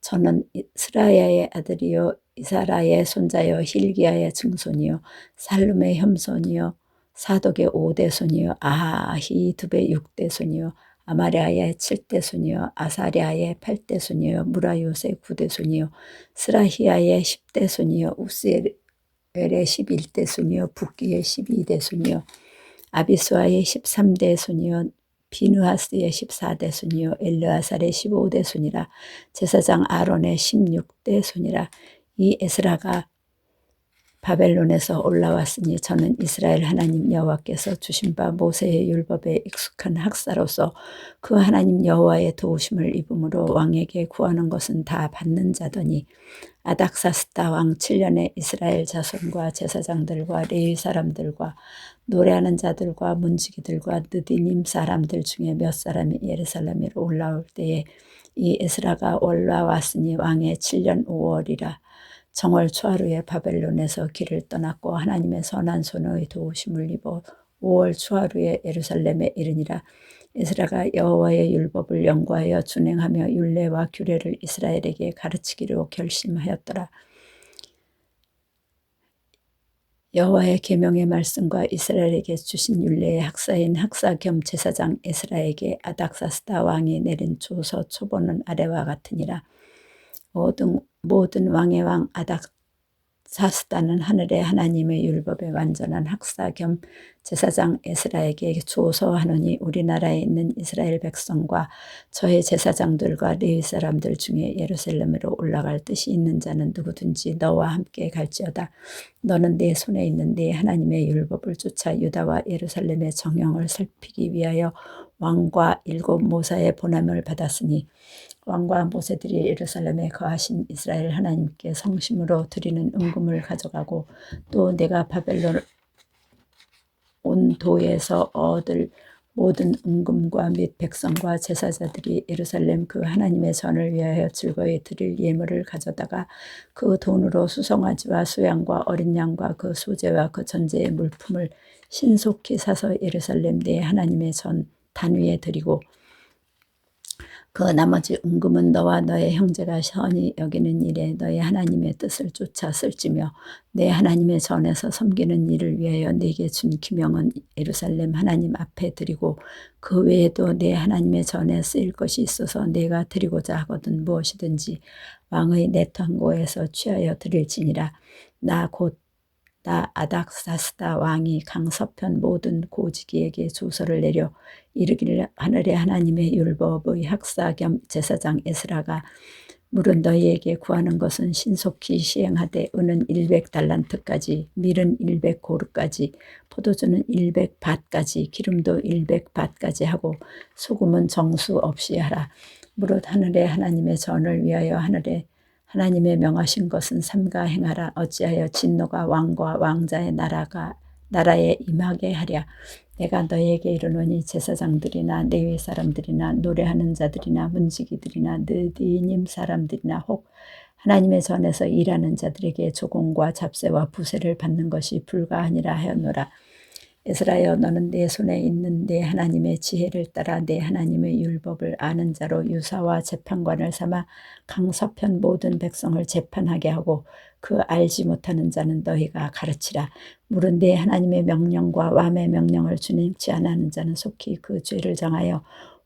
저는 스라야의 아들이요 이사라의 손자요 힐기야의 증손이요 살룸의 혐손이요 사독의 5대 손이요 아히두의 6대 손이요 아마랴의 7대 손이요 아사랴의 8대 손이요 무라요의 9대 손이요 스라히야의 10대 손이요 우스엘의 11대 손이요 붓기의 12대 손이요 아비수아의 13대 손이요 비누하스의 14대 손이요 엘르아살의 15대 손이라. 제사장 아론의 16대 손이라. 이 에스라가 바벨론에서 올라왔으니 저는 이스라엘 하나님 여호와께서 주신 바 모세의 율법에 익숙한 학사로서 그 하나님 여호와의 도우심을 입음으로 왕에게 구하는 것은 다 받는 자더니 아닥사스다 왕 7년에 이스라엘 자손과 제사장들과 레위 사람들과 노래하는 자들과 문지기들과 느디님 사람들 중에 몇 사람이 예루살렘으로 올라올 때에 이 에스라가 올라왔으니 왕의 7년 5월이라. 정월 초하루에 바벨론에서 길을 떠났고 하나님의 선한 손의 도우심을 입어 5월 초하루에 예루살렘에 이르니라. 에스라가 여호와의 율법을 연구하여 준행하며 율례와 규례를 이스라엘에게 가르치기로 결심하였더라. 여호와의 계명의 말씀과 이스라엘에게 주신 율례의 학사인 학사 겸 제사장 에스라에게 아닥사스다 왕이 내린 조서 초본은 아래와 같으니라. 모든 왕의 왕 아닥사스다는 하늘의 하나님의 율법의 완전한 학사 겸 제사장 에스라에게 조서하노니 우리나라에 있는 이스라엘 백성과 저의 제사장들과 레위 사람들 중에 예루살렘으로 올라갈 뜻이 있는 자는 누구든지 너와 함께 갈지어다. 너는 내 손에 있는 네 하나님의 율법을 쫓아 유다와 예루살렘의 정형을 살피기 위하여 왕과 7 모사의 보냄을 받았으니 왕과 모세들이 예루살렘에 거하신 이스라엘 하나님께 성심으로 드리는 은금을 가져가고 또 내가 바벨론 온 도에서 얻을 모든 은금과 및 백성과 제사자들이 예루살렘 그 하나님의 전을 위하여 즐거이 드릴 예물을 가져다가 그 돈으로 수송아지와 수양과 어린 양과 그 소재와 그 전제의 물품을 신속히 사서 예루살렘 내 하나님의 전 단위에 드리고 그 나머지 은금은 너와 너의 형제가 선히 여기는 일에 너의 하나님의 뜻을 쫓아 쓸지며 내 하나님의 전에서 섬기는 일을 위하여 네게 준 기명은 예루살렘 하나님 앞에 드리고 그 외에도 내 하나님의 전에 쓰일 것이 있어서 내가 드리고자 하거든 무엇이든지 왕의 내통고에서 취하여 드릴지니라. 나 아닥사스다 왕이 강서편 모든 고지기에게 조서를 내려 이르기를 하늘의 하나님의 율법의 학사 겸 제사장 에스라가 물은 너희에게 구하는 것은 신속히 시행하되 은은 100달란트까지 밀은 100고르까지 포도주는 100밭까지 기름도 100밭까지 하고 소금은 정수 없이 하라. 무릇 하늘의 하나님의 전을 위하여 하나님의 명하신 것은 삼가 행하라. 어찌하여 진노가 왕과 왕자의 나라가 나라에 임하게 하랴. 내가 너희에게 이르노니 제사장들이나 레위 사람들이나 노래하는 자들이나 문지기들이나 느디님 사람들이나 혹 하나님의 전에서 일하는 자들에게 조공과 잡세와 부세를 받는 것이 불가하니라 하였노라. 에스라여, 너는 내 손에 있는 내 하나님의 지혜를 따라 내 하나님의 율법을 아는 자로 유사와 재판관을 삼아 강서편 모든 백성을 재판하게 하고 그 알지 못하는 자는 너희가 가르치라. 물은 내 하나님의 명령과 왕의 명령을 준행치 아니하는 자는 속히 그 죄를 정하여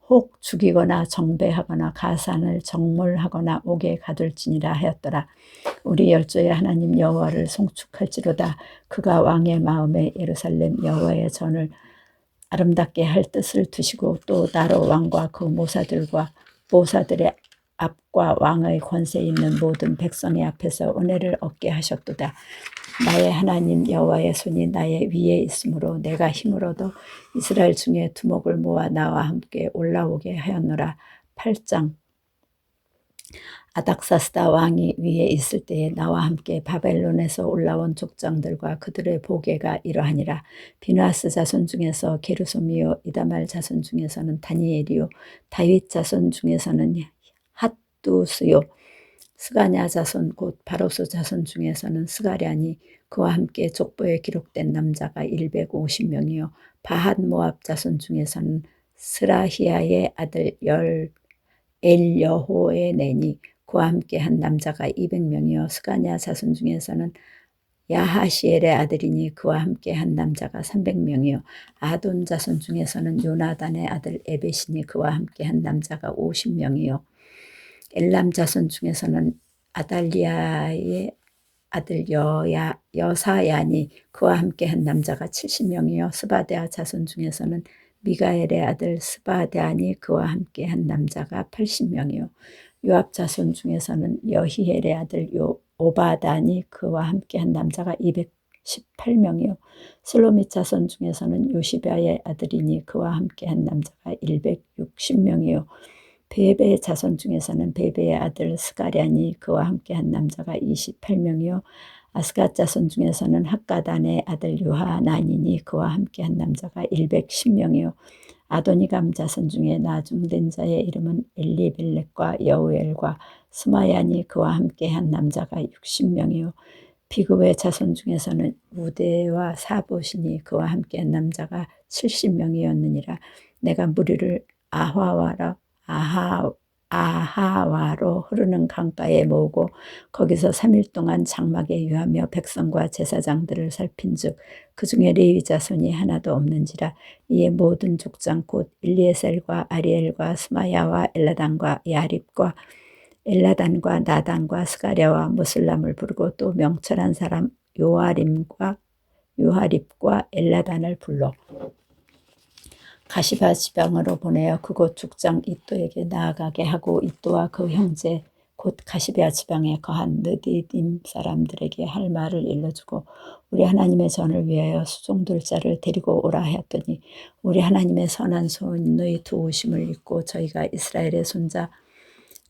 혹 죽이거나 정배하거나 가산을 정몰하거나 옥에 가둘지니라 하였더라. 우리 열조의 하나님 여호와를 송축할지로다. 그가 왕의 마음에 예루살렘 여호와의 전을 아름답게 할 뜻을 두시고 또 나로 왕과 그 모사들의 앞과 왕의 권세 있는 모든 백성의 앞에서 은혜를 얻게 하셨도다. 나의 하나님 여호와의 손이 나의 위에 있으므로 내가 힘을 얻어 이스라엘 중에 두목을 모아 나와 함께 올라오게 하였노라. 8장. 아닥사스다 왕이 위에 있을 때에 나와 함께 바벨론에서 올라온 족장들과 그들의 보계가 이러하니라. 비누아스 자손 중에서 게르솜이요, 이다말 자손 중에서는 다니엘이요, 다윗 자손 중에서는 핫두스요, 스가냐 자손 곧 바로스 자손 중에서는 스가랴니 그와 함께 족보에 기록된 남자가 150명이요 바핫 모압 자손 중에서는 스라히야의 아들 엘여호에네니 그와 함께 한 남자가 200명이요 스가냐 자손 중에서는 야하시엘의 아들이니 그와 함께 한 남자가 300명이요 아돈 자손 중에서는 요나단의 아들 에벳이니 그와 함께 한 남자가 50명이요 엘람 자손 중에서는 아달리아의 아들 여사야니 그와 함께 한 남자가 70명이요 스바데아 자손 중에서는 미가엘의 아들 스바데아니 그와 함께 한 남자가 80명이요 요압 자손 중에서는 여히엘의 아들 오바다니 그와 함께 한 남자가 218명이요 슬로밋 자손 중에서는 요시바의 아들이니 그와 함께 한 남자가 160명이요 베베의 자손 중에서는 베베의 아들 스가랴니 그와 함께 한 남자가 28명이요 아스갓 자손 중에서는 핫가단의 아들 요하나니니 그와 함께 한 남자가 110명이요 아도니감 자손 중에 나중된 자의 이름은 엘리벨렉과 여우엘과 스마야니 그와 함께 한 남자가 60명이요 비그의 자손 중에서는 우데와 사보시니 그와 함께 한 남자가 70명이었느니라. 내가 무리를 아하와로 흐르는 강가에 모으고 거기서 3일 동안 장막에 유하며 백성과 제사장들을 살핀즉 그 중에 레위 자손이 하나도 없는지라. 이에 모든 족장 곧 일리에셀과 아리엘과 스마야와 엘라단과 야립과 엘라단과 나단과 스가랴와 무슬람을 부르고 또 명철한 사람 요하립과 엘라단을 불러 가시바 지방으로 보내어 그곳 족장 이또에게 나아가게 하고 이또와 그 형제 곧 가시바 지방에 거한 느디딤 사람들에게 할 말을 일러주고 우리 하나님의 전을 위하여 수종들 자를 데리고 오라 하였더니 우리 하나님의 선한 손의 도우심을 입고 저희가 이스라엘의 손자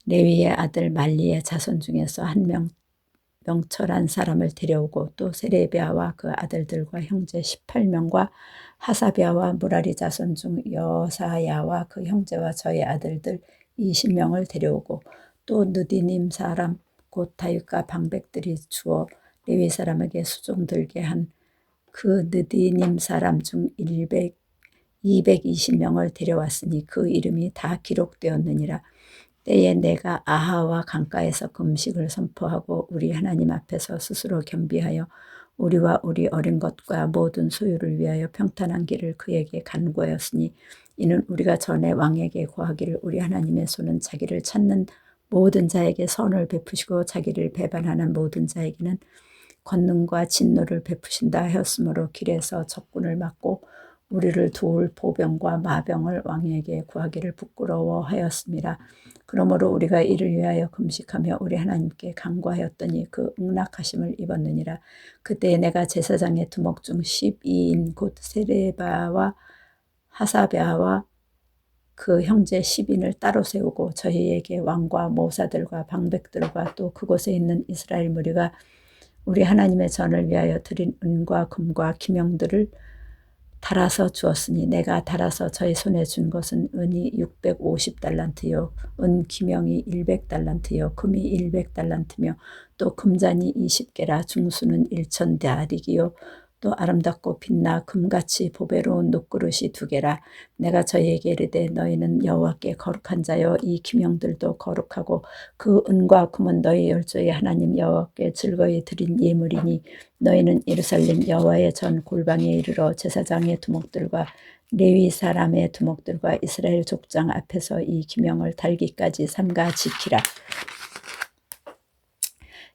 레위의 아들 말리의 자손 중에서 한 명철한 사람을 데려오고 또 세레비아와 그 아들들과 형제 18명과 하사비아와 무라리 자손 중 여사야와 그 형제와 저의 아들들 20명을 데려오고 또 느디님 사람 곧 다윗과 방백들이 주어 레위 사람에게 수종 들게 한 그 느디님 사람 중 220명을 데려왔으니 그 이름이 다 기록되었느니라. 때에 내가 아하와 강가에서 금식을 선포하고 우리 하나님 앞에서 스스로 겸비하여 우리와 우리 어린 것과 모든 소유를 위하여 평탄한 길을 그에게 간구하였으니 이는 우리가 전에 왕에게 고하기를 우리 하나님의 손은 자기를 찾는 모든 자에게 선을 베푸시고 자기를 배반하는 모든 자에게는 권능과 진노를 베푸신다 하였으므로 길에서 적군을 막고 우리를 도울 보병과 마병을 왕에게 구하기를 부끄러워하였습니다. 그러므로 우리가 이를 위하여 금식하며 우리 하나님께 간구하였더니 그 응낙하심을 입었느니라. 그때 내가 제사장의 두목 중 12인 곧 세레바와 하사베아와 그 형제 10인을 따로 세우고 저희에게 왕과 모사들과 방백들과 또 그곳에 있는 이스라엘 무리가 우리 하나님의 전을 위하여 드린 은과 금과 기명들을 달아서 주었으니 내가 달아서 저희 손에 준 것은 은이 650달란트요 은 기명이 100달란트요 금이 100달란트며 또 금잔이 20개라 중수는 1000다릭이요 또 아름답고 빛나 금같이 보배로운 녹그릇이 2개라. 내가 저희에게 이르되 너희는 여호와께 거룩한 자여 이 기명들도 거룩하고 그 은과 금은 너희 열조의 하나님 여호와께 즐거이 드린 예물이니 너희는 예루살렘 여호와의 전 골방에 이르러 제사장의 두목들과 레위 사람의 두목들과 이스라엘 족장 앞에서 이 기명을 달기까지 삼가 지키라.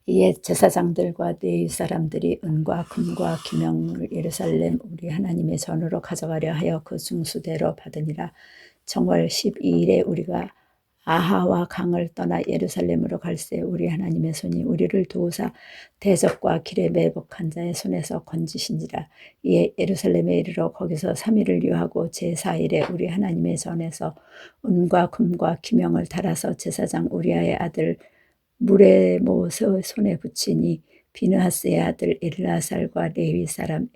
이에 제사장들과 레위 사람들이 은과 금과 기명을 예루살렘 우리 하나님의 전으로 가져가려 하여 그 중수대로 받으니라. 정월 12일에 우리가 아하와 강을 떠나 예루살렘으로 갈새 우리 하나님의 손이 우리를 도우사 대적과 길에 매복한 자의 손에서 건지신지라. 이에 예루살렘에 이르러 거기서 3일을 유하고 제4일에 우리 하나님의 전에서 은과 금과 기명을 달아서 제사장 우리아의 아들 무레모스의 손에 붙이니 비느하스의 아들 엘라살과 레위 사람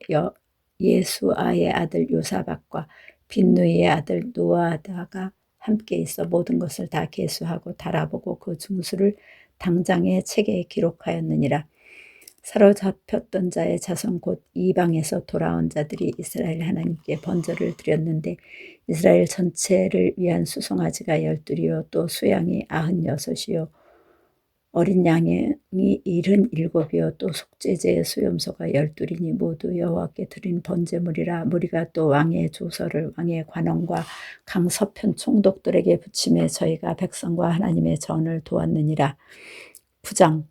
예수아의 아들 요사박과 빈누이의 아들 노아다가 함께 있어 모든 것을 다 계수하고 달아보고 그 중수를 당장의 책에 기록하였느니라. 사로잡혔던 자의 자손 곧 이방에서 돌아온 자들이 이스라엘 하나님께 번제를 드렸는데 이스라엘 전체를 위한 수송아지가 12이요 또 수양이 96이요 어린 양이 77이요 또 속죄제의 수염소가 12이니 모두 여호와께 드린 번제물이라. 무리가 또 왕의 조서를 왕의 관원과 강 서편 총독들에게 붙임에 저희가 백성과 하나님의 전을 도왔느니라. 부장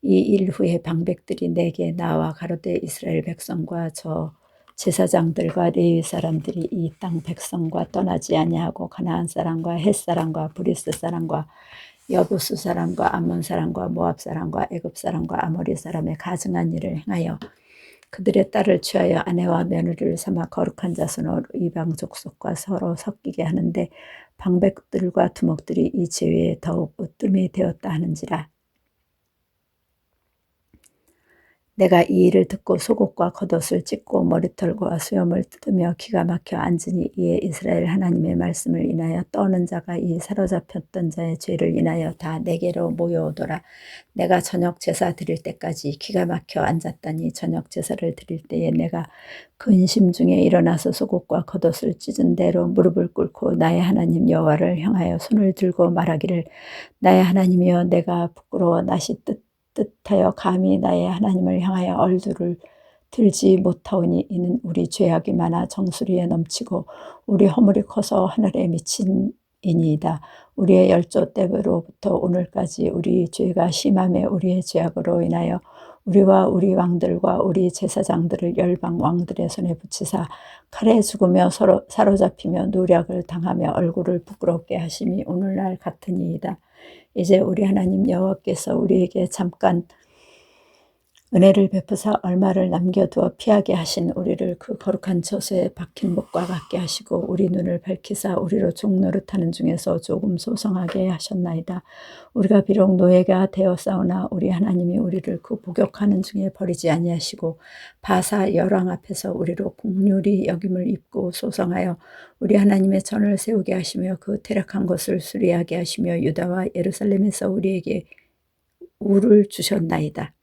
이 일 후에 방백들이 내게 나와 가로되 이스라엘 백성과 저 제사장들과 레위 사람들이 이 땅 백성과 떠나지 아니하고 가나안 사람과 헷 사람과 브리스 사람과 여부수 사람과 암몬 사람과 모압 사람과 애굽 사람과 아모리 사람의 가증한 일을 행하여 그들의 딸을 취하여 아내와 며느리를 삼아 거룩한 자손으로 이방 족속과 서로 섞이게 하는데 방백들과 두목들이 이 죄에 더욱 으뜸이 되었다 하는지라. 내가 이 일을 듣고 속옷과 겉옷을 찢고 머리털과 수염을 뜯으며 기가 막혀 앉으니 이에 이스라엘 하나님의 말씀을 인하여 떠는 자가 이 사로잡혔던 자의 죄를 인하여 다 내게로 모여오더라. 내가 저녁 제사 드릴 때까지 기가 막혀 앉았다니 저녁 제사를 드릴 때에 내가 근심 중에 일어나서 속옷과 겉옷을 찢은 대로 무릎을 꿇고 나의 하나님 여호와를 향하여 손을 들고 말하기를 나의 하나님이여 내가 부끄러워 낯이 뜻하여 감히 나의 하나님을 향하여 얼굴을 들지 못하오니 이는 우리 죄악이 많아 정수리에 넘치고 우리 허물이 커서 하늘에 미친이니이다. 우리의 열조 때로부터 오늘까지 우리 죄가 심함에 우리의 죄악으로 인하여 우리와 우리 왕들과 우리 제사장들을 열방 왕들의 손에 붙이사 칼에 죽으며 서로 사로잡히며 노략을 당하며 얼굴을 부끄럽게 하심이 오늘날 같으니이다. 이제 우리 하나님 여호와께서 우리에게 잠깐 은혜를 베푸사 얼마를 남겨두어 피하게 하신 우리를 그 거룩한 저수에 박힌 목과 같게 하시고 우리 눈을 밝히사 우리로 종노릇하는 중에서 조금 소성하게 하셨나이다. 우리가 비록 노예가 되었사오나 우리 하나님이 우리를 그 복역하는 중에 버리지 아니하시고 바사 열왕 앞에서 우리로 긍휼히 여김을 입고 소성하여 우리 하나님의 전을 세우게 하시며 그 퇴락한 것을 수리하게 하시며 유다와 예루살렘에서 우리에게 우를 주셨나이다.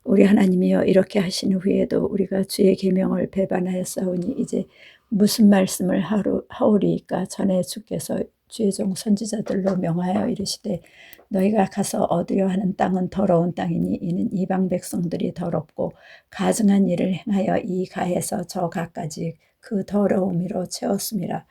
우리 하나님이여 이렇게 하신 후에도 우리가 주의 계명을 배반하였사오니 이제 무슨 말씀을 하오리이까. 전에 주께서 주의 종 선지자들로 명하여 이르시되 너희가 가서 얻으려 하는 땅은 더러운 땅이니 이는 이방 백성들이 더럽고 가증한 일을 행하여 이 가에서 저 가까지 그 더러움으로 채웠음이라.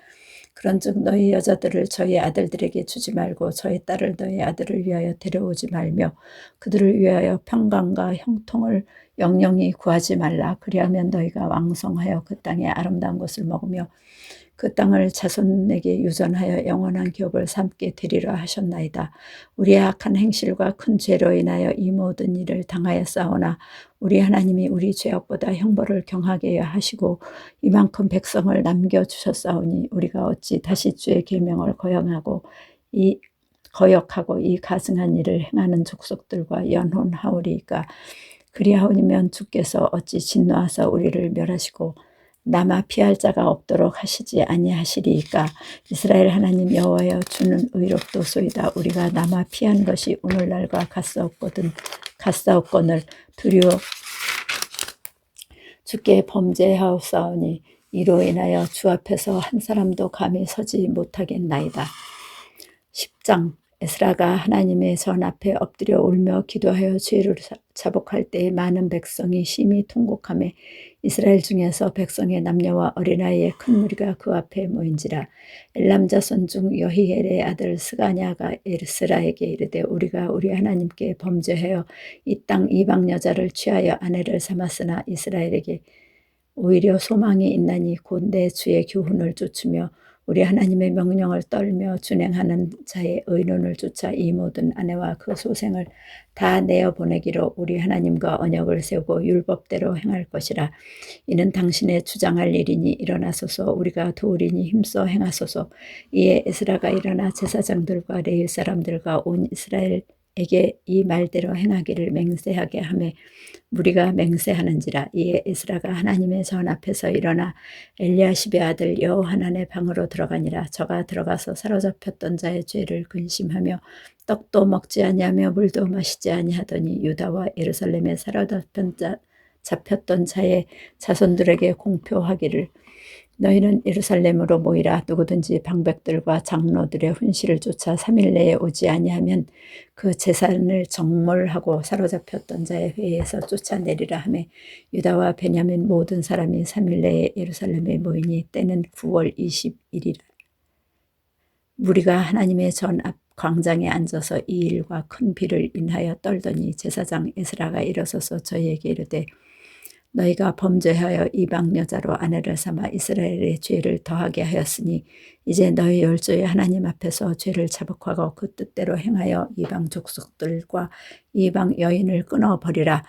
그런즉 너희 여자들을 저희 아들들에게 주지 말고 저희 딸을 너희 아들을 위하여 데려오지 말며 그들을 위하여 평강과 형통을 영영히 구하지 말라. 그리하면 너희가 왕성하여 그 땅의 아름다운 것을 먹으며 그 땅을 자손에게 유전하여 영원한 기업을 삼게 되리라 하셨나이다. 우리의 악한 행실과 큰 죄로 인하여 이 모든 일을 당하였사오나 우리 하나님이 우리 죄악보다 형벌을 경하게 하시고 이만큼 백성을 남겨주셨사오니 우리가 어찌 다시 주의 계명을 거역하고 이 가증한 일을 행하는 족속들과 연혼하오리이까. 그리하오니면 주께서 어찌 진노하사 우리를 멸하시고 남아 피할 자가 없도록 하시지 아니하시리이까. 이스라엘 하나님 여호와여, 주는 의롭도소이다. 우리가 남아 피한 것이 오늘날과 같사옵거늘 두려워 주께 범죄하옵사오니 이로 인하여 주 앞에서 한 사람도 감히 서지 못하겠나이다. 10장. 에스라가 하나님의 전 앞에 엎드려 울며 기도하여 죄를 자복할 때에 많은 백성이 심히 통곡하며 이스라엘 중에서 백성의 남녀와 어린아이의 큰 무리가 그 앞에 모인지라. 엘람 자손 중 여히엘의 아들 스가냐가 에스라에게 이르되 우리가 우리 하나님께 범죄하여 이 땅 이방 여자를 취하여 아내를 삼았으나 이스라엘에게 오히려 소망이 있나니 곧 내 주의 교훈을 쫓으며 우리 하나님의 명령을 떨며 준행하는 자의 의논을 쫓아 이 모든 아내와 그 소생을 다 내어보내기로 우리 하나님과 언약을 세우고 율법대로 행할 것이라. 이는 당신의 주장할 일이니 일어나소서. 우리가 도우리니 힘써 행하소서. 이에 에스라가 일어나 제사장들과 레위 사람들과 온 이스라엘에게 이 말대로 행하기를 맹세하게 하며 무리가 맹세하는지라. 이에 에스라가 하나님의 전 앞에서 일어나 엘리야십의 아들 여호하난의 방으로 들어가니라. 저가 들어가서 사로잡혔던 자의 죄를 근심하며 떡도 먹지 아니하며 물도 마시지 아니하더니 유다와 예루살렘에 사로잡혔던 자의 자손들에게 공표하기를 너희는 예루살렘으로 모이라. 누구든지 방백들과 장로들의 훈시를 쫓아 3일 내에 오지 아니하면 그 재산을 정몰하고 사로잡혔던 자의 회에서 쫓아내리라 하며 유다와 베냐민 모든 사람이 3일 내에 예루살렘에 모이니 때는 9월 20일이라. 무리가 하나님의 전 앞 광장에 앉아서 이 일과 큰 비를 인하여 떨더니 제사장 에스라가 일어서서 저희에게 이르되 너희가 범죄하여 이방 여자로 아내를 삼아 이스라엘의 죄를 더하게 하였으니 이제 너희 열조의 하나님 앞에서 죄를 자복하고 그 뜻대로 행하여 이방 족속들과 이방 여인을 끊어버리라.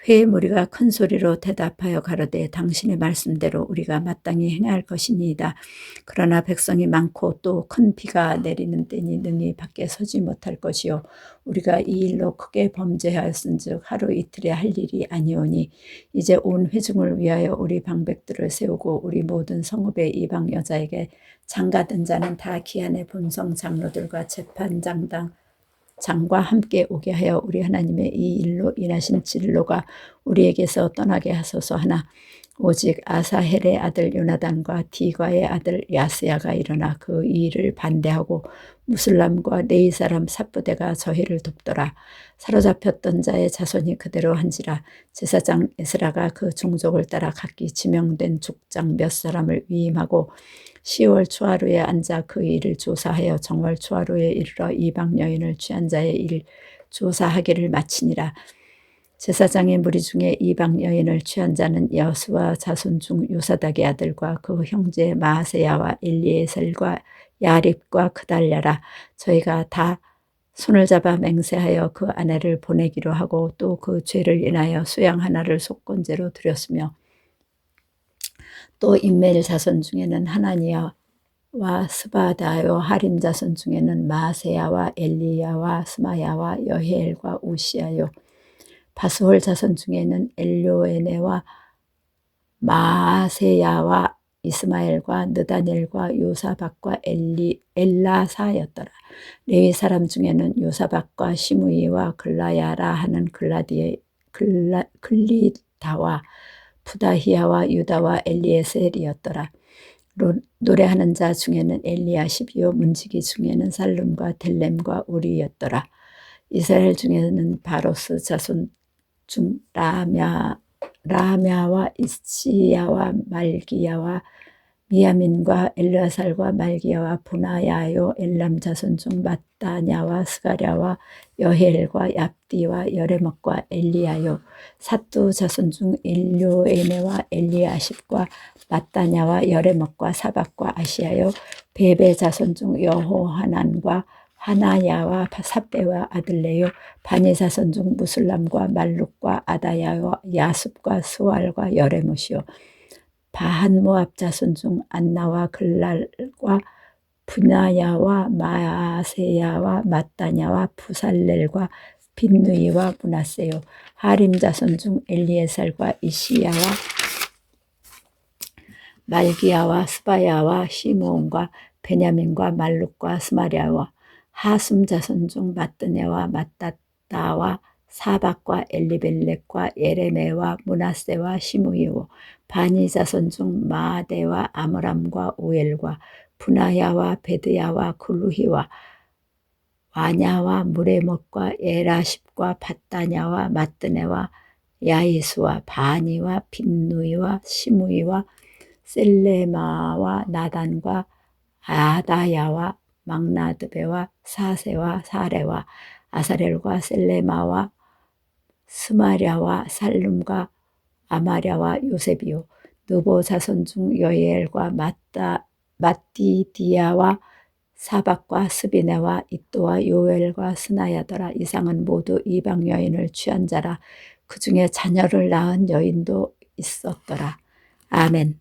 회의 무리가 큰 소리로 대답하여 가로되 당신의 말씀대로 우리가 마땅히 행할 것이니이다. 그러나 백성이 많고 또 큰 비가 내리는 때니 능히 밖에 서지 못할 것이요 우리가 이 일로 크게 범죄하였은즉 하루 이틀에 할 일이 아니오니 이제 온 회중을 위하여 우리 방백들을 세우고 우리 모든 성읍의 이방 여자에게 장가든 자는 다 기한의 본성 장로들과 재판장과 함께 오게 하여 우리 하나님의 이 일로 인하신 진로가 우리에게서 떠나게 하소서 하나 오직 아사헬의 아들 요나단과 디과의 아들 야스야가 일어나 그 일을 반대하고 무슬람과 레위 사람 삽부대가 저희를 돕더라. 사로잡혔던 자의 자손이 그대로 한지라. 제사장 에스라가 그 종족을 따라 각기 지명된 족장 몇 사람을 위임하고 10월 초하루에 앉아 그 일을 조사하여 정월 초하루에 이르러 이방 여인을 취한 자의 일 조사하기를 마치니라. 제사장의 무리 중에 이방 여인을 취한 자는 여수와 자손 중 요사닥의 아들과 그 형제 마세야와 엘리에셀과 야립과 그달랴라. 저희가 다 손을 잡아 맹세하여 그 아내를 보내기로 하고 또 그 죄를 인하여 수양 하나를 속건제로 드렸으며 또 임멜 자손 중에는 하나니야와 스바다요 하림 자손 중에는 마세야와 엘리야와 스마야와 여히엘과 우시야요 바스홀 자손 중에는 엘료에네와 마세야와 이스마엘과 느다넬과 요사박과 엘라사였더라. 레위 사람 중에는 요사박과 시므이와 글라야라 하는 글리다와 푸다히야와 유다와 엘리에셀이었더라. 노래하는 자 중에는 엘리야십이요 문지기 중에는 살룸과 델렘과 우리였더라. 이스라엘 중에는 바로스 자손 중 라мя와 이시야와 말기야와 미야민과 엘르아살과 말기야와 부나야요 엘람 자손 중 마따냐와 스가랴와 여헬과 얍디와 여레목과 엘리야요 삿두 자손 중 일료에네와 엘리아십과 마따냐와 여레목과 사박과 아시야요 베베 자손 중 여호하난과 하나야와 삽배와 아들레요 바니 자손 중 무슬람과 말룩과 아다야와 야습과 스왈과 여레못이요 바한 모압 자손 중 안나와 글랄과 분야야와 마세야와 마따냐와 부살렐과 빈누이와 므낫세요. 하림 자손 중 엘리에셀과 이시야와 말기야와 스바야와 시므온과 베냐민과 말룩과 스마리아와 하숨 자손 중 마뜨네와 마따다와 사박과 엘리벨렉과 예레메와 므낫세와 시므이오 바니 자손 중 마아데와 아므람과 우엘과 분하야와 베드야와 굴루히와 와냐와 무레못과 에라십과 밧다냐와 마뜨네와 야이수와 바니와 빈누이와 시므이와 셀레마와 나단과 아다야와 막나드베와 사세와 사레와 아사렐과 셀레마와 스마랴와 살룸과 아마랴와 요셉이요 느보 자손 중 여이엘과 마띠디야와 사박과 스비네와 이또와 요엘과 스나야더라. 이상은 모두 이방 여인을 취한 자라. 그 중에 자녀를 낳은 여인도 있었더라. 아멘.